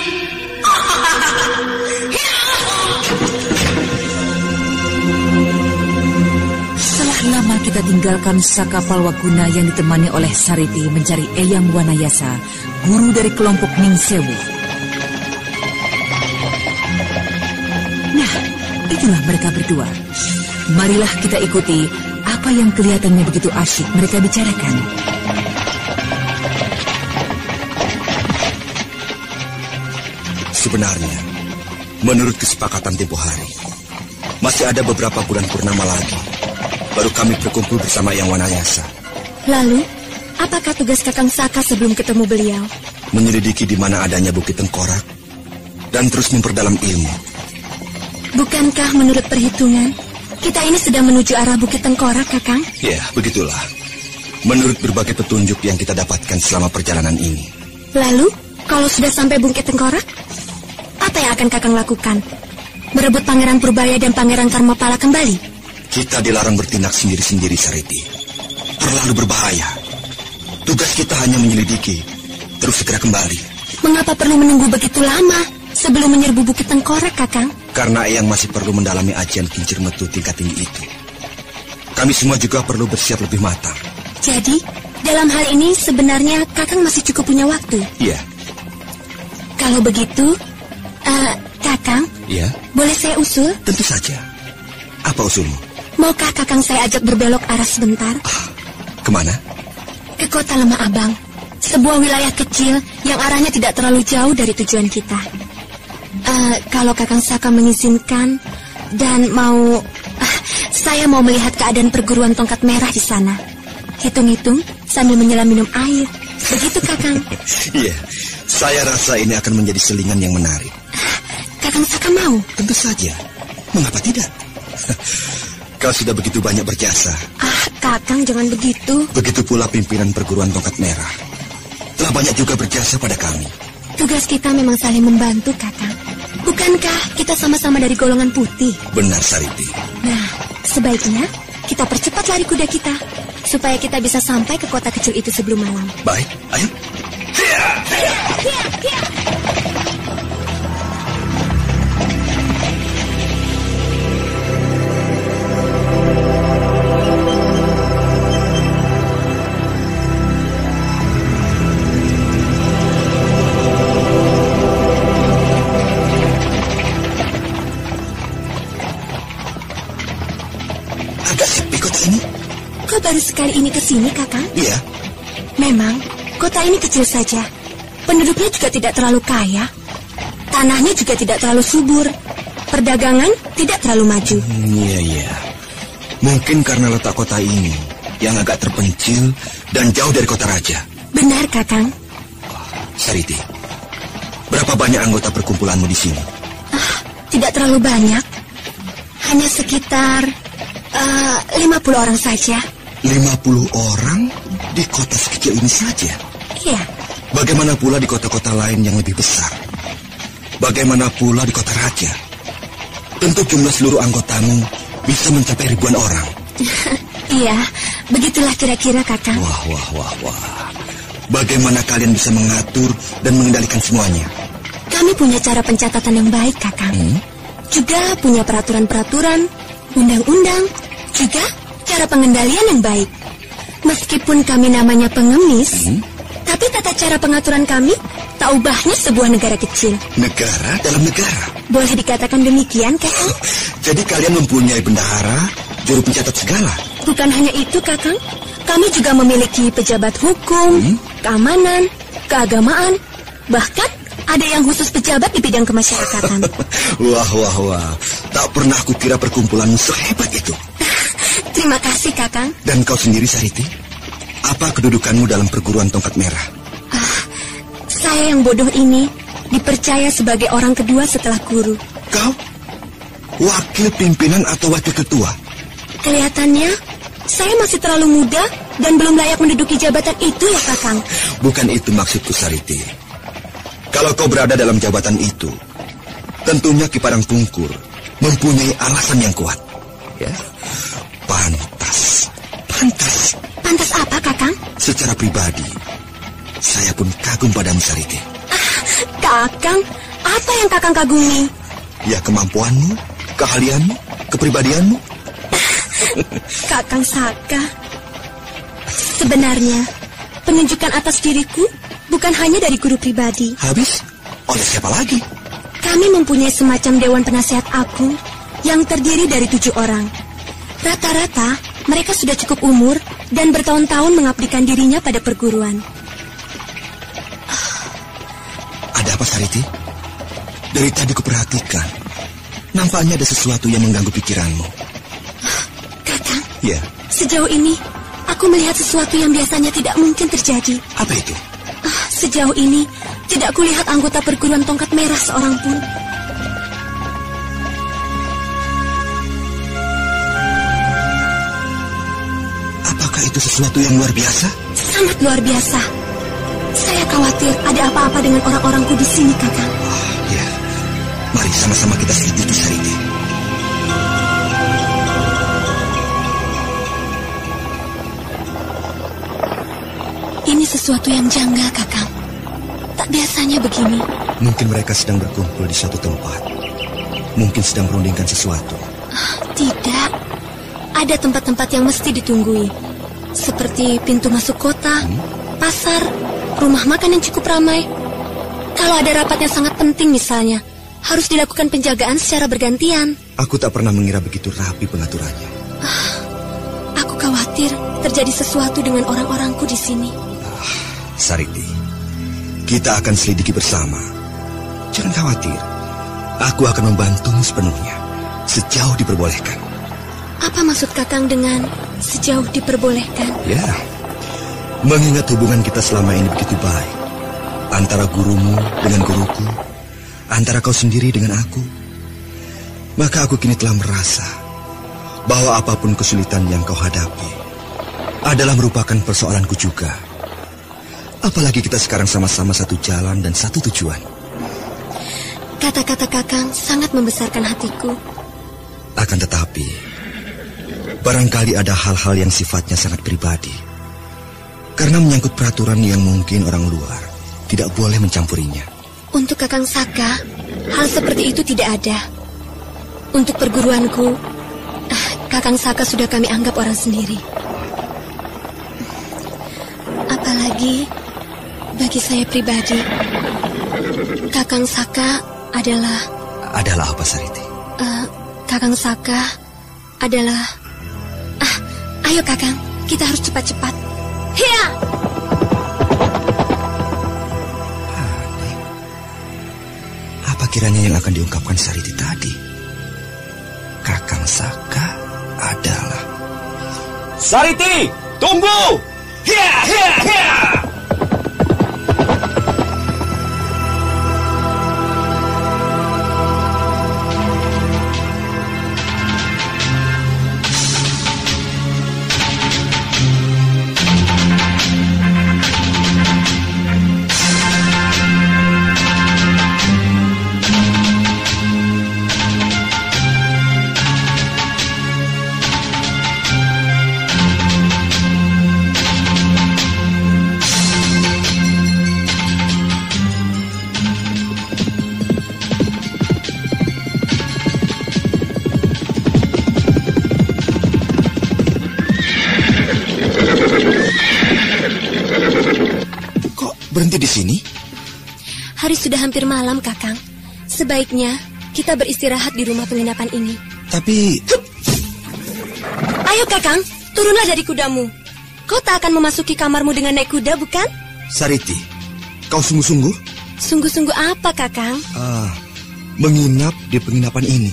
Setelah lama kita tinggalkan Saka Palwaguna yang ditemani oleh Sariti mencari Eyang Wanayasa, guru dari kelompok Ningsewu. Nah, itulah mereka berdua. Marilah kita ikuti apa yang kelihatannya begitu asyik mereka bicarakan. Sebenarnya, menurut kesepakatan tempo hari, masih ada beberapa bulan purnama lagi, baru kami berkumpul bersama Eyang Wanayasa. Lalu, apakah tugas Kakang Saka sebelum ketemu beliau? Menyelidiki di mana adanya Bukit Tengkorak, dan terus memperdalam ilmu. Bukankah menurut perhitungan, kita ini sedang menuju arah Bukit Tengkorak, Kakang? Ya, begitulah. Menurut berbagai petunjuk yang kita dapatkan selama perjalanan ini. Lalu, kalau sudah sampai Bukit Tengkorak, apa yang akan Kakang lakukan? Merebut Pangeran Purbaya dan Pangeran Karmapala kembali? Kita dilarang bertindak sendiri-sendiri, Sariti. Terlalu berbahaya. Tugas kita hanya menyelidiki, terus segera kembali. Mengapa perlu menunggu begitu lama sebelum menyerbu Bukit Tengkorak, Kakang? Karena Eyang masih perlu mendalami ajian kincir metu tingkat tinggi itu. Kami semua juga perlu bersiap lebih matang. Jadi, dalam hal ini sebenarnya Kakang masih cukup punya waktu? Iya. Kalau begitu, Kakang, Iya. boleh saya usul? Tentu saja. Apa usulmu? Maukah Kakang saya ajak berbelok arah sebentar? Kemana? Ke Kota Lemah Abang, sebuah wilayah kecil yang arahnya tidak terlalu jauh dari tujuan kita. Kalau Kakang Saka mengizinkan dan mau, saya mau melihat keadaan perguruan tongkat merah di sana. Hitung-hitung sambil menyelam minum air. Begitu, Kakang. Iya, saya rasa ini akan menjadi selingan yang menarik. Kakang Saka mau? Tentu saja. Mengapa tidak? Kau sudah begitu banyak berjasa. Kakang jangan begitu. Begitu pula pimpinan perguruan tongkat merah telah banyak juga berjasa pada kami. Tugas kita memang saling membantu, Kakang. Bukankah kita sama-sama dari golongan putih? Benar, Sariti. Nah, sebaiknya kita percepat lari kuda kita, supaya kita bisa sampai ke kota kecil itu sebelum malam. Baik, ayo. Baru sekali ini ke sini, Kakang? Iya. Memang, kota ini kecil saja. Penduduknya juga tidak terlalu kaya. Tanahnya juga tidak terlalu subur. Perdagangan tidak terlalu maju. Iya. Mungkin karena letak kota ini yang agak terpencil dan jauh dari kota raja. Benar, Kakang. Sariti, berapa banyak anggota perkumpulanmu di sini? Tidak terlalu banyak. Hanya sekitar 50 orang saja. 50 orang di kota sekecil ini saja? Iya. Bagaimana pula di kota-kota lain yang lebih besar? Bagaimana pula di kota raja? Tentu jumlah seluruh anggotamu bisa mencapai ribuan orang. Iya, begitulah kira-kira, Kakang. Wah. Bagaimana kalian bisa mengatur dan mengendalikan semuanya? Kami punya cara pencatatan yang baik, Kakang. Juga punya peraturan-peraturan, undang-undang, juga cara pengendalian yang baik. Meskipun kami namanya pengemis, tapi tata cara pengaturan kami tak ubahnya sebuah negara kecil. Negara dalam negara? Boleh dikatakan demikian, Kakang. Jadi kalian mempunyai bendahara, juru pencatat segala? Bukan hanya itu, Kakang. Kami juga memiliki pejabat hukum, keamanan, keagamaan, bahkan ada yang khusus pejabat di bidang kemasyarakatan. Wah. Tak pernah kukira perkumpulanmu sehebat itu. Terima kasih, Kakang. Dan kau sendiri, Sariti? Apa kedudukanmu dalam perguruan tongkat merah? Saya yang bodoh ini dipercaya sebagai orang kedua setelah guru. Kau? Wakil pimpinan atau wakil ketua? Kelihatannya saya masih terlalu muda dan belum layak menduduki jabatan itu ya, Kakang. Bukan itu maksudku, Sariti. Kalau kau berada dalam jabatan itu, tentunya Ki Padang Pungkur mempunyai alasan yang kuat. Ya, pantas. Pantas apa, Kakang? Secara pribadi, saya pun kagum padamu, Sariti. Kakang, apa yang Kakang kagumi? Ya, kemampuanmu, keahlianmu, kepribadianmu. Kakang Saka, sebenarnya penunjukan atas diriku bukan hanya dari guru pribadi. Habis? Oleh siapa lagi? Kami mempunyai semacam Dewan Penasihat Agung yang terdiri dari 7 orang. Rata-rata mereka sudah cukup umur dan bertahun-tahun mengabdikan dirinya pada perguruan. Ada apa, Sariti? Dari tadi kuperhatikan, nampaknya ada sesuatu yang mengganggu pikiranmu. Kakang, ya. Sejauh ini aku melihat sesuatu yang biasanya tidak mungkin terjadi. Apa itu? Sejauh ini tidak kulihat anggota perguruan tongkat merah seorang pun. Apakah itu sesuatu yang luar biasa? Sangat luar biasa. Saya khawatir ada apa-apa dengan orang-orangku di sini, Kakang. Ya. Mari sama-sama kita selidiki, Sariti. Ini sesuatu yang janggal, Kakang. Tak biasanya begini. Mungkin mereka sedang berkumpul di suatu tempat. Mungkin sedang merundingkan sesuatu. Tidak. Ada tempat-tempat yang mesti ditunggui. Seperti pintu masuk kota, pasar, rumah makan yang cukup ramai. Kalau ada rapat yang sangat penting misalnya, harus dilakukan penjagaan secara bergantian. Aku tak pernah mengira begitu rapi pengaturannya. Aku khawatir terjadi sesuatu dengan orang-orangku di sini. Sariti, kita akan selidiki bersama. Jangan khawatir. Aku akan membantumu sepenuhnya, sejauh diperbolehkan. Apa maksud Kakang dengan sejauh diperbolehkan? Ya, mengingat hubungan kita selama ini begitu baik, antara gurumu dengan guruku, antara kau sendiri dengan aku, maka aku kini telah merasa bahwa apapun kesulitan yang kau hadapi adalah merupakan persoalanku juga. Apalagi kita sekarang sama-sama satu jalan dan satu tujuan. Kata-kata Kakang sangat membesarkan hatiku. Akan tetapi, barangkali ada hal-hal yang sifatnya sangat pribadi. Karena menyangkut peraturan yang mungkin orang luar tidak boleh mencampurinya. Untuk Kakang Saka, hal seperti itu tidak ada. Untuk perguruanku, Kakang Saka sudah kami anggap orang sendiri. Apalagi bagi saya pribadi, Kakang Saka adalah... Adalah apa, Sariti? Kakang Saka adalah... ayo Kakang, kita harus cepat-cepat. Hiya! Apa kiranya yang akan diungkapkan Sariti tadi? Kakang Saka adalah... Sariti, tunggu! Hiya, hiya, hiya! Berhenti di sini? Hari sudah hampir malam, Kakang. Sebaiknya kita beristirahat di rumah penginapan ini. Tapi... Ayo, Kakang, turunlah dari kudamu. Kau tak akan memasuki kamarmu dengan naik kuda, bukan? Sariti, kau sungguh-sungguh? Sungguh-sungguh apa, Kakang? Menginap di penginapan ini.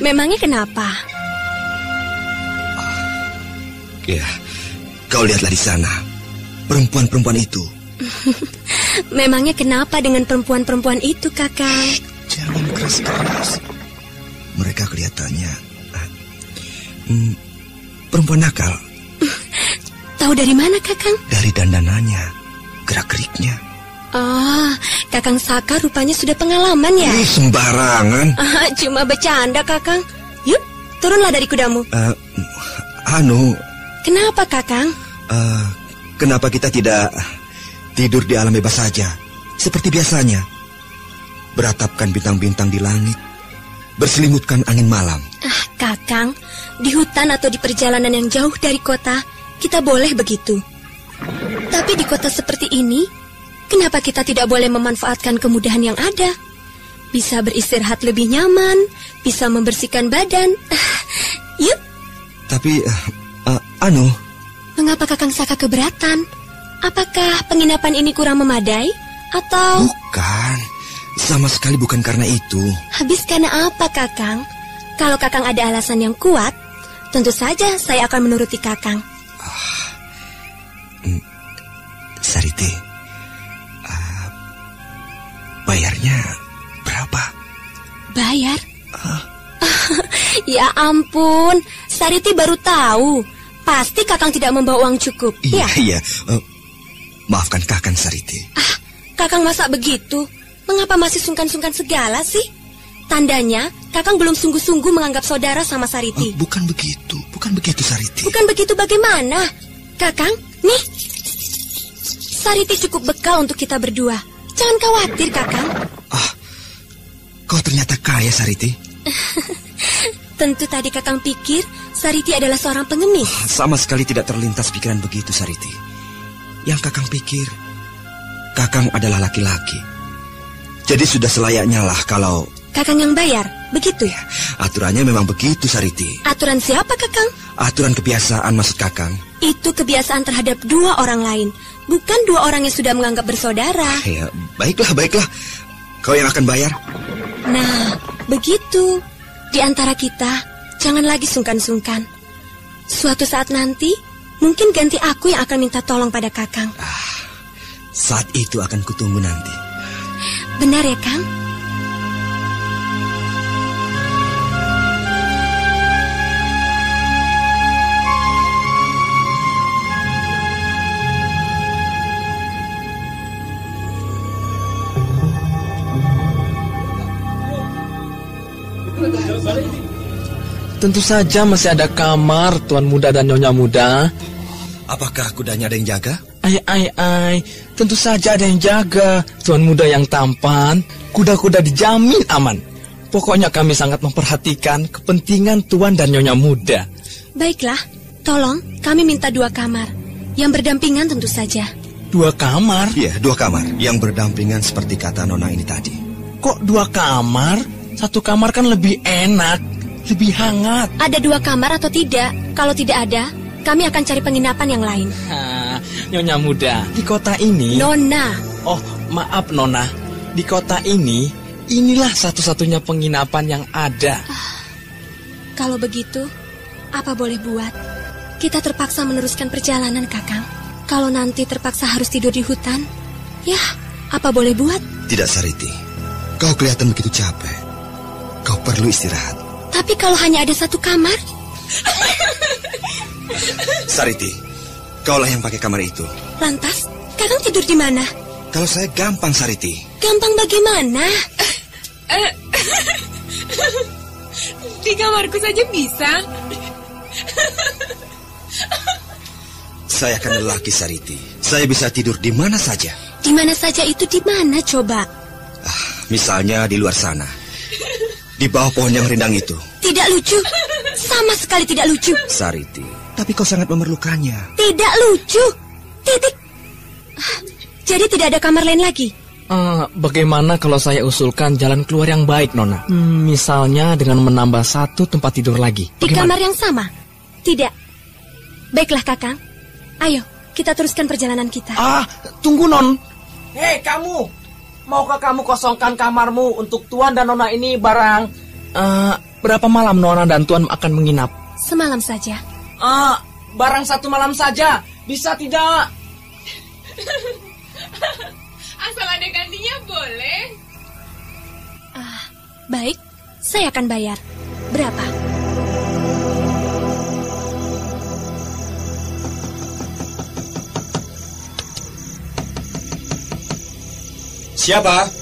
Memangnya kenapa? Ya, kau lihatlah di sana. Perempuan-perempuan itu. Memangnya kenapa dengan perempuan-perempuan itu, Kakang? Jangan keras-keras. Mereka kelihatannya perempuan nakal. Tahu dari mana, Kakang? Dari dandanannya, gerak-geriknya. Kakang Saka rupanya sudah pengalaman ya? Sembarangan. Cuma bercanda, Kakang. Yuk, turunlah dari kudamu. Kenapa, Kakang? Kenapa kita tidak tidur di alam bebas saja, seperti biasanya? Beratapkan bintang-bintang di langit, berselimutkan angin malam. Kakang, di hutan atau di perjalanan yang jauh dari kota, kita boleh begitu. Tapi di kota seperti ini, kenapa kita tidak boleh memanfaatkan kemudahan yang ada? Bisa beristirahat lebih nyaman, bisa membersihkan badan. Yuk. Tapi, Mengapa Kakang Saka keberatan? Apakah penginapan ini kurang memadai? Atau... Bukan, sama sekali bukan karena itu. Habis karena apa, Kakang? Kalau Kakang ada alasan yang kuat, tentu saja saya akan menuruti Kakang. Sariti, bayarnya berapa? Bayar? Ya ampun, Sariti baru tahu. Pasti Kakang tidak membawa uang cukup. Iya. Maafkan Kakang, Sariti. Kakang masa begitu? Mengapa masih sungkan-sungkan segala sih? Tandanya Kakang belum sungguh-sungguh menganggap saudara sama Sariti. Bukan begitu, Sariti. Bukan begitu bagaimana? Kakang, nih, Sariti cukup bekal untuk kita berdua. Jangan khawatir, Kakang. Kau ternyata kaya, Sariti. Tentu tadi Kakang pikir Sariti adalah seorang pengemis. Sama sekali tidak terlintas pikiran begitu, Sariti. Yang Kakang pikir, Kakang adalah laki-laki. Jadi sudah selayaknya lah kalau... Kakang yang bayar, begitu ya? Aturannya memang begitu, Sariti. Aturan siapa, Kakang? Aturan kebiasaan maksud Kakang. Itu kebiasaan terhadap dua orang lain, bukan dua orang yang sudah menganggap bersaudara. Ya, baiklah. Kau yang akan bayar. Nah, begitu. Di antara kita, jangan lagi sungkan-sungkan. Suatu saat nanti, mungkin ganti aku yang akan minta tolong pada Kakang. Saat itu akan kutunggu nanti. Benar ya, Kang? Tentu saja masih ada kamar, Tuan Muda dan Nyonya Muda. Apakah kudanya ada yang jaga? Ai. Tentu saja ada yang jaga. Tuan Muda yang tampan, kuda-kuda dijamin aman. Pokoknya kami sangat memperhatikan kepentingan Tuan dan Nyonya Muda. Baiklah, tolong kami minta 2 kamar. Yang berdampingan tentu saja. 2 kamar? Iya, 2 kamar. Yang berdampingan seperti kata Nona ini tadi. Kok 2 kamar? 1 kamar kan lebih enak. Lebih hangat. Ada 2 kamar atau tidak? Kalau tidak ada, kami akan cari penginapan yang lain. Nyonya Muda, di kota ini... Nona. Oh, maaf Nona. Di kota ini, inilah satu-satunya penginapan yang ada. Kalau begitu, apa boleh buat? Kita terpaksa meneruskan perjalanan, Kakang. Kalau nanti terpaksa harus tidur di hutan, ya, apa boleh buat? Tidak, Sariti. Kau kelihatan begitu capek. Kau perlu istirahat. Tapi kalau hanya ada 1 kamar? Sariti, kaulah yang pakai kamar itu. Lantas, Kakang tidur di mana? Kalau saya gampang, Sariti. Gampang bagaimana? Di kamarku saja bisa. Saya kan lelaki, Sariti. Saya bisa tidur di mana saja. Di mana saja itu di mana coba? Misalnya di luar sana. Di bawah pohon yang rindang itu. Tidak lucu. Sama sekali tidak lucu. Sariti, tapi kau sangat memerlukannya. Tidak lucu. Titik. Jadi tidak ada kamar lain lagi? Bagaimana kalau saya usulkan jalan keluar yang baik, Nona? Misalnya dengan menambah 1 tempat tidur lagi. Di kamar yang sama? Tidak. Baiklah, Kakang. Ayo, kita teruskan perjalanan kita. Tunggu, Non. Hei, kamu. Maukah kamu kosongkan kamarmu untuk Tuan dan Nona ini barang? Berapa malam Nona dan Tuan akan menginap? Semalam saja. Barang 1 malam saja. Bisa tidak? Asal ada gantinya boleh. Baik, saya akan bayar. Berapa? Siapa?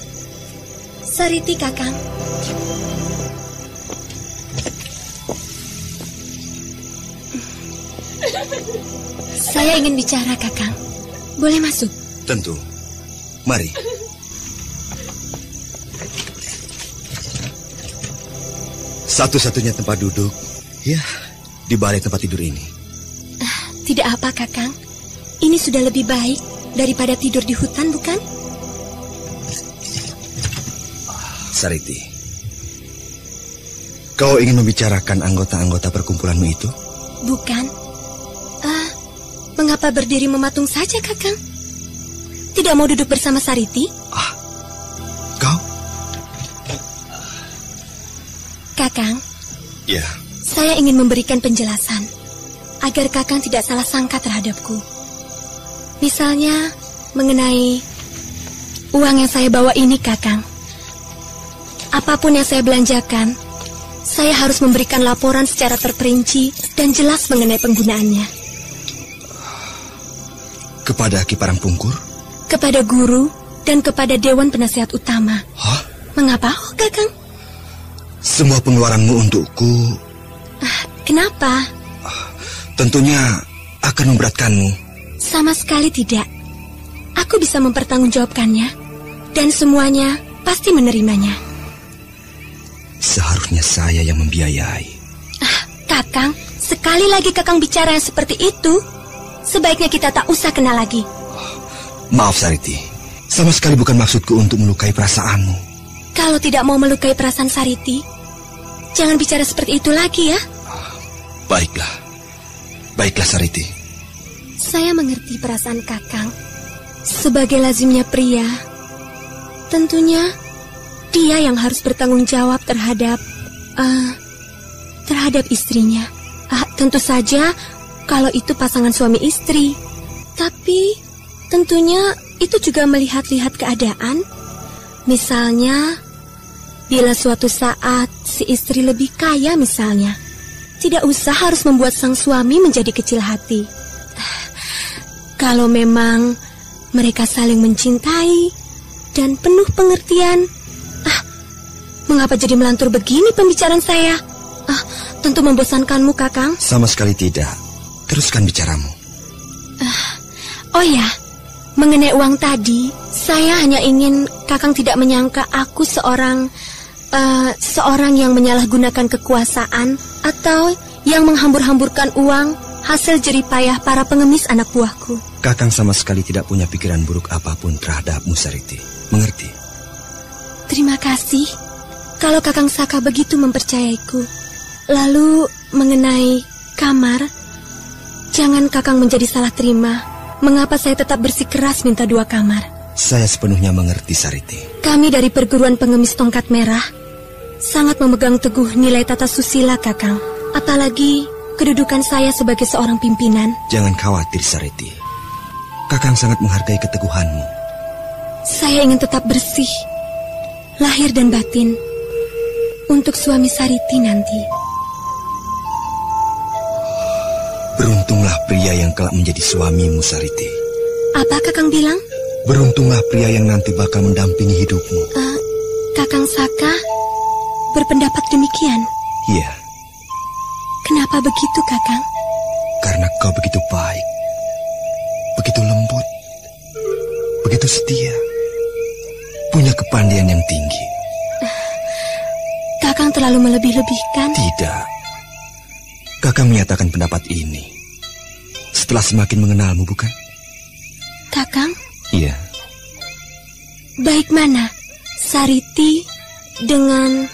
Sariti, Kakang. Saya ingin bicara, Kakang. Boleh masuk? Tentu. Mari. Satu-satunya tempat duduk, ya, di balik tempat tidur ini. Tidak apa, Kakang. Ini sudah lebih baik daripada tidur di hutan, bukan? Sariti, kau ingin membicarakan anggota-anggota perkumpulanmu itu? Bukan. Mengapa berdiri mematung saja, Kakang? Tidak mau duduk bersama Sariti? Kau? Kakang. Ya. Saya ingin memberikan penjelasan agar Kakang tidak salah sangka terhadapku. Misalnya mengenai uang yang saya bawa ini, Kakang. Apapun yang saya belanjakan, saya harus memberikan laporan secara terperinci dan jelas mengenai penggunaannya. Kepada Ki Parangpungkur? Kepada guru dan kepada Dewan Penasihat Utama. Mengapa, Kakang? Semua pengeluaranmu untukku. Kenapa? Tentunya akan memberatkanmu. Sama sekali tidak. Aku bisa mempertanggungjawabkannya, dan semuanya pasti menerimanya. Seharusnya saya yang membiayai. Kakang, sekali lagi Kakang bicara yang seperti itu, sebaiknya kita tak usah kenal lagi. Maaf, Sariti. Sama sekali bukan maksudku untuk melukai perasaanmu. Kalau tidak mau melukai perasaan Sariti, jangan bicara seperti itu lagi ya. Baiklah. Baiklah, Sariti. Saya mengerti perasaan Kakang. Sebagai lazimnya pria, tentunya dia yang harus bertanggung jawab terhadap istrinya. Tentu saja kalau itu pasangan suami istri. Tapi tentunya itu juga melihat-lihat keadaan. Misalnya, bila suatu saat si istri lebih kaya misalnya, tidak usah harus membuat sang suami menjadi kecil hati. Kalau memang mereka saling mencintai dan penuh pengertian. Mengapa jadi melantur begini pembicaraan saya? Tentu membosankanmu, Kakang. Sama sekali tidak. Teruskan bicaramu. Oh ya, mengenai uang tadi, saya hanya ingin Kakang tidak menyangka aku seorang yang menyalahgunakan kekuasaan atau yang menghambur-hamburkan uang hasil jeripayah para pengemis anak buahku. Kakang sama sekali tidak punya pikiran buruk apapun terhadapmu, Sariti. Mengerti? Terima kasih kalau Kakang Saka begitu mempercayaiku. Lalu mengenai kamar, jangan Kakang menjadi salah terima. Mengapa saya tetap bersikeras minta 2 kamar? Saya sepenuhnya mengerti, Sariti. Kami dari perguruan pengemis tongkat merah sangat memegang teguh nilai tata susila, Kakang. Apalagi kedudukan saya sebagai seorang pimpinan. Jangan khawatir, Sariti. Kakang sangat menghargai keteguhanmu. Saya ingin tetap bersih, lahir dan batin, untuk suami Sariti nanti. Beruntunglah pria yang kelak menjadi suamimu, Sariti. Apa Kakang bilang? Beruntunglah pria yang nanti bakal mendampingi hidupmu. Kakang Saka berpendapat demikian? Iya. Kenapa begitu, Kakang? Karena kau begitu baik, begitu lembut, begitu setia, punya kepandaian yang tinggi. Kakang terlalu melebih-lebihkan. Tidak. Kakang menyatakan pendapat ini setelah semakin mengenalmu, bukan? Kakang? Iya. Baik mana Sariti dengan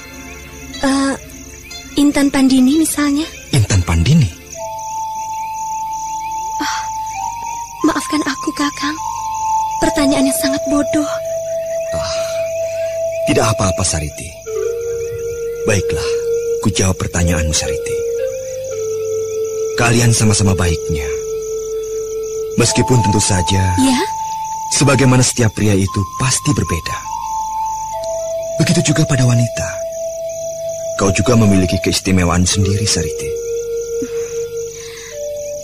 Intan Pandini misalnya? Intan Pandini? Maafkan aku, Kakang. Pertanyaannya sangat bodoh. Tidak apa-apa, Sariti. Baiklah, ku jawab pertanyaanmu, Sariti. Kalian sama-sama baiknya. Meskipun tentu saja, ya, sebagaimana setiap pria itu pasti berbeda. Begitu juga pada wanita. Kau juga memiliki keistimewaan sendiri, Sariti.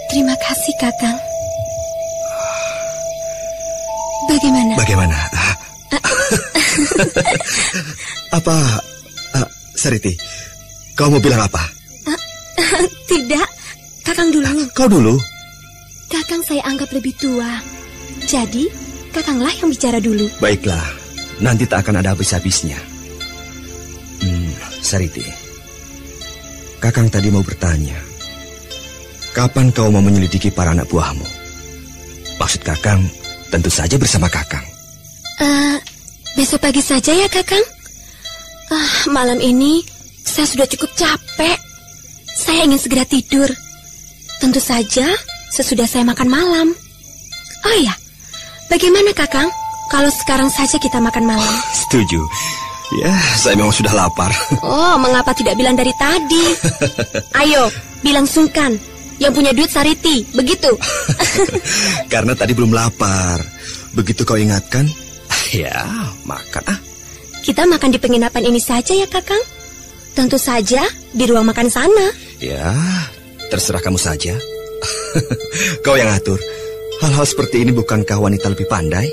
Terima kasih, Kakang. Bagaimana? Sariti, kau mau bilang apa? Tidak, Kakang dulu. Kau dulu? Kakang saya anggap lebih tua. Jadi, Kakanglah yang bicara dulu. Baiklah, nanti tak akan ada habis-habisnya. Sariti, Kakang tadi mau bertanya, kapan kau mau menyelidiki para anak buahmu? Maksud Kakang, tentu saja bersama Kakang. Besok pagi saja ya, Kakang. Malam ini saya sudah cukup capek. Saya ingin segera tidur. Tentu saja sesudah saya makan malam. Oh ya, bagaimana Kakang kalau sekarang saja kita makan malam? Setuju. Ya, saya memang sudah lapar. Oh, mengapa tidak bilang dari tadi? Ayo, bilang sungkan. Yang punya duit Sariti, begitu? Karena tadi belum lapar. Begitu kau ingatkan, ya makan. Kita makan di penginapan ini saja ya, Kakang? Tentu saja di ruang makan sana. Ya, terserah kamu saja. Kau yang atur. Hal-hal seperti ini bukankah wanita lebih pandai?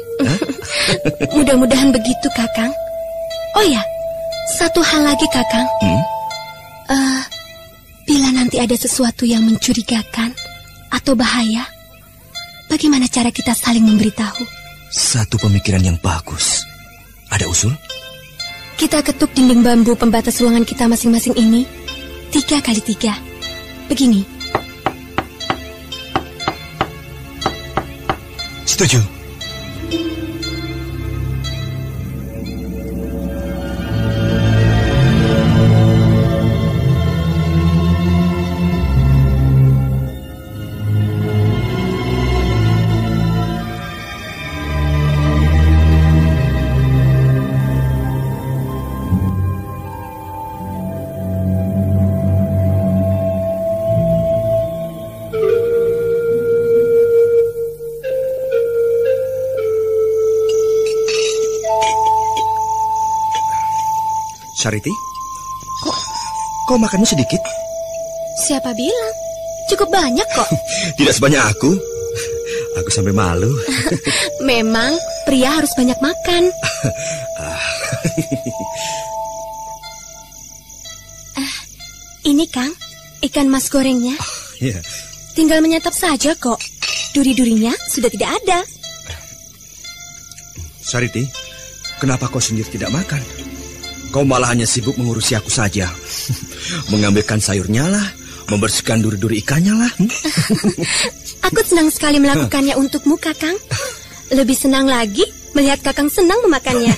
Mudah-mudahan begitu, Kakang. Oh ya, satu hal lagi, Kakang. Bila nanti ada sesuatu yang mencurigakan atau bahaya, bagaimana cara kita saling memberitahu? Satu pemikiran yang bagus. Ada usul? Kita ketuk dinding bambu pembatas ruangan kita masing-masing ini 3 kali 3. Begini. Setuju. Sariti, kok makannya sedikit? Siapa bilang? Cukup banyak kok. Tidak sebanyak aku. Aku sampai malu. Memang pria harus banyak makan. Ini Kang, ikan mas gorengnya. Iya. Tinggal menyantap saja kok. Duri-durinya sudah tidak ada. Sariti, kenapa kau sendiri tidak makan? Kau malah hanya sibuk mengurusi aku saja. Mengambilkan sayurnya lah, membersihkan duri-duri ikannya lah. Aku senang sekali melakukannya untukmu, Kakang. Lebih senang lagi melihat Kakang senang memakannya.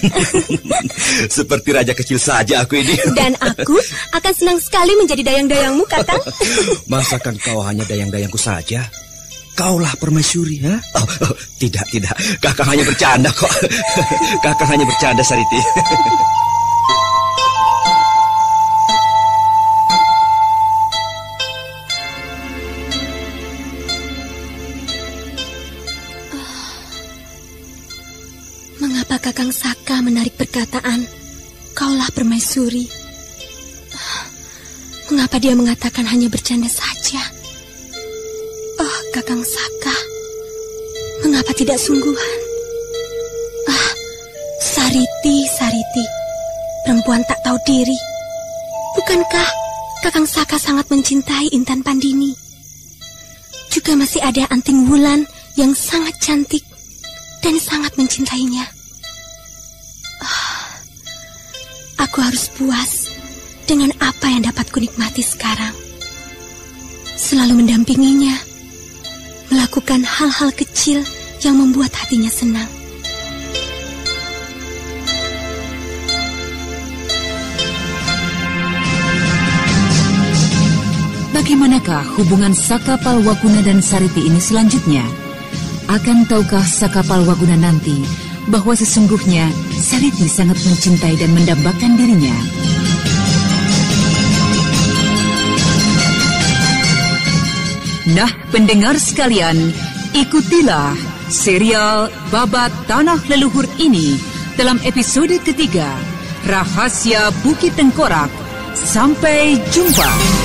Seperti raja kecil saja aku ini. Dan aku akan senang sekali menjadi dayang-dayangmu, Kakang. Masakan kau hanya dayang-dayangku saja? Kaulah permaisuri, ha? Tidak. Kakang hanya bercanda kok. Kakang hanya bercanda, Sariti. Mengapa Kakang Saka menarik perkataan, kaulah permaisuri? Mengapa dia mengatakan hanya bercanda saja? Oh, Kakang Saka, mengapa tidak sungguhan? Sariti, perempuan tak tahu diri. Bukankah Kakang Saka sangat mencintai Intan Pandini? Juga masih ada Anting Wulan yang sangat cantik dan sangat mencintainya. Aku harus puas dengan apa yang dapat kunikmati sekarang. Selalu mendampinginya, melakukan hal-hal kecil yang membuat hatinya senang. Bagaimanakah hubungan Saka Palwaguna dan Sariti ini selanjutnya? Akan tahukah Saka Palwaguna nanti bahwa sesungguhnya Sariti sangat mencintai dan mendambakan dirinya? Nah, pendengar sekalian, ikutilah serial Babat Tanah Leluhur ini dalam episode ketiga, Rahasia Bukit Tengkorak. Sampai jumpa.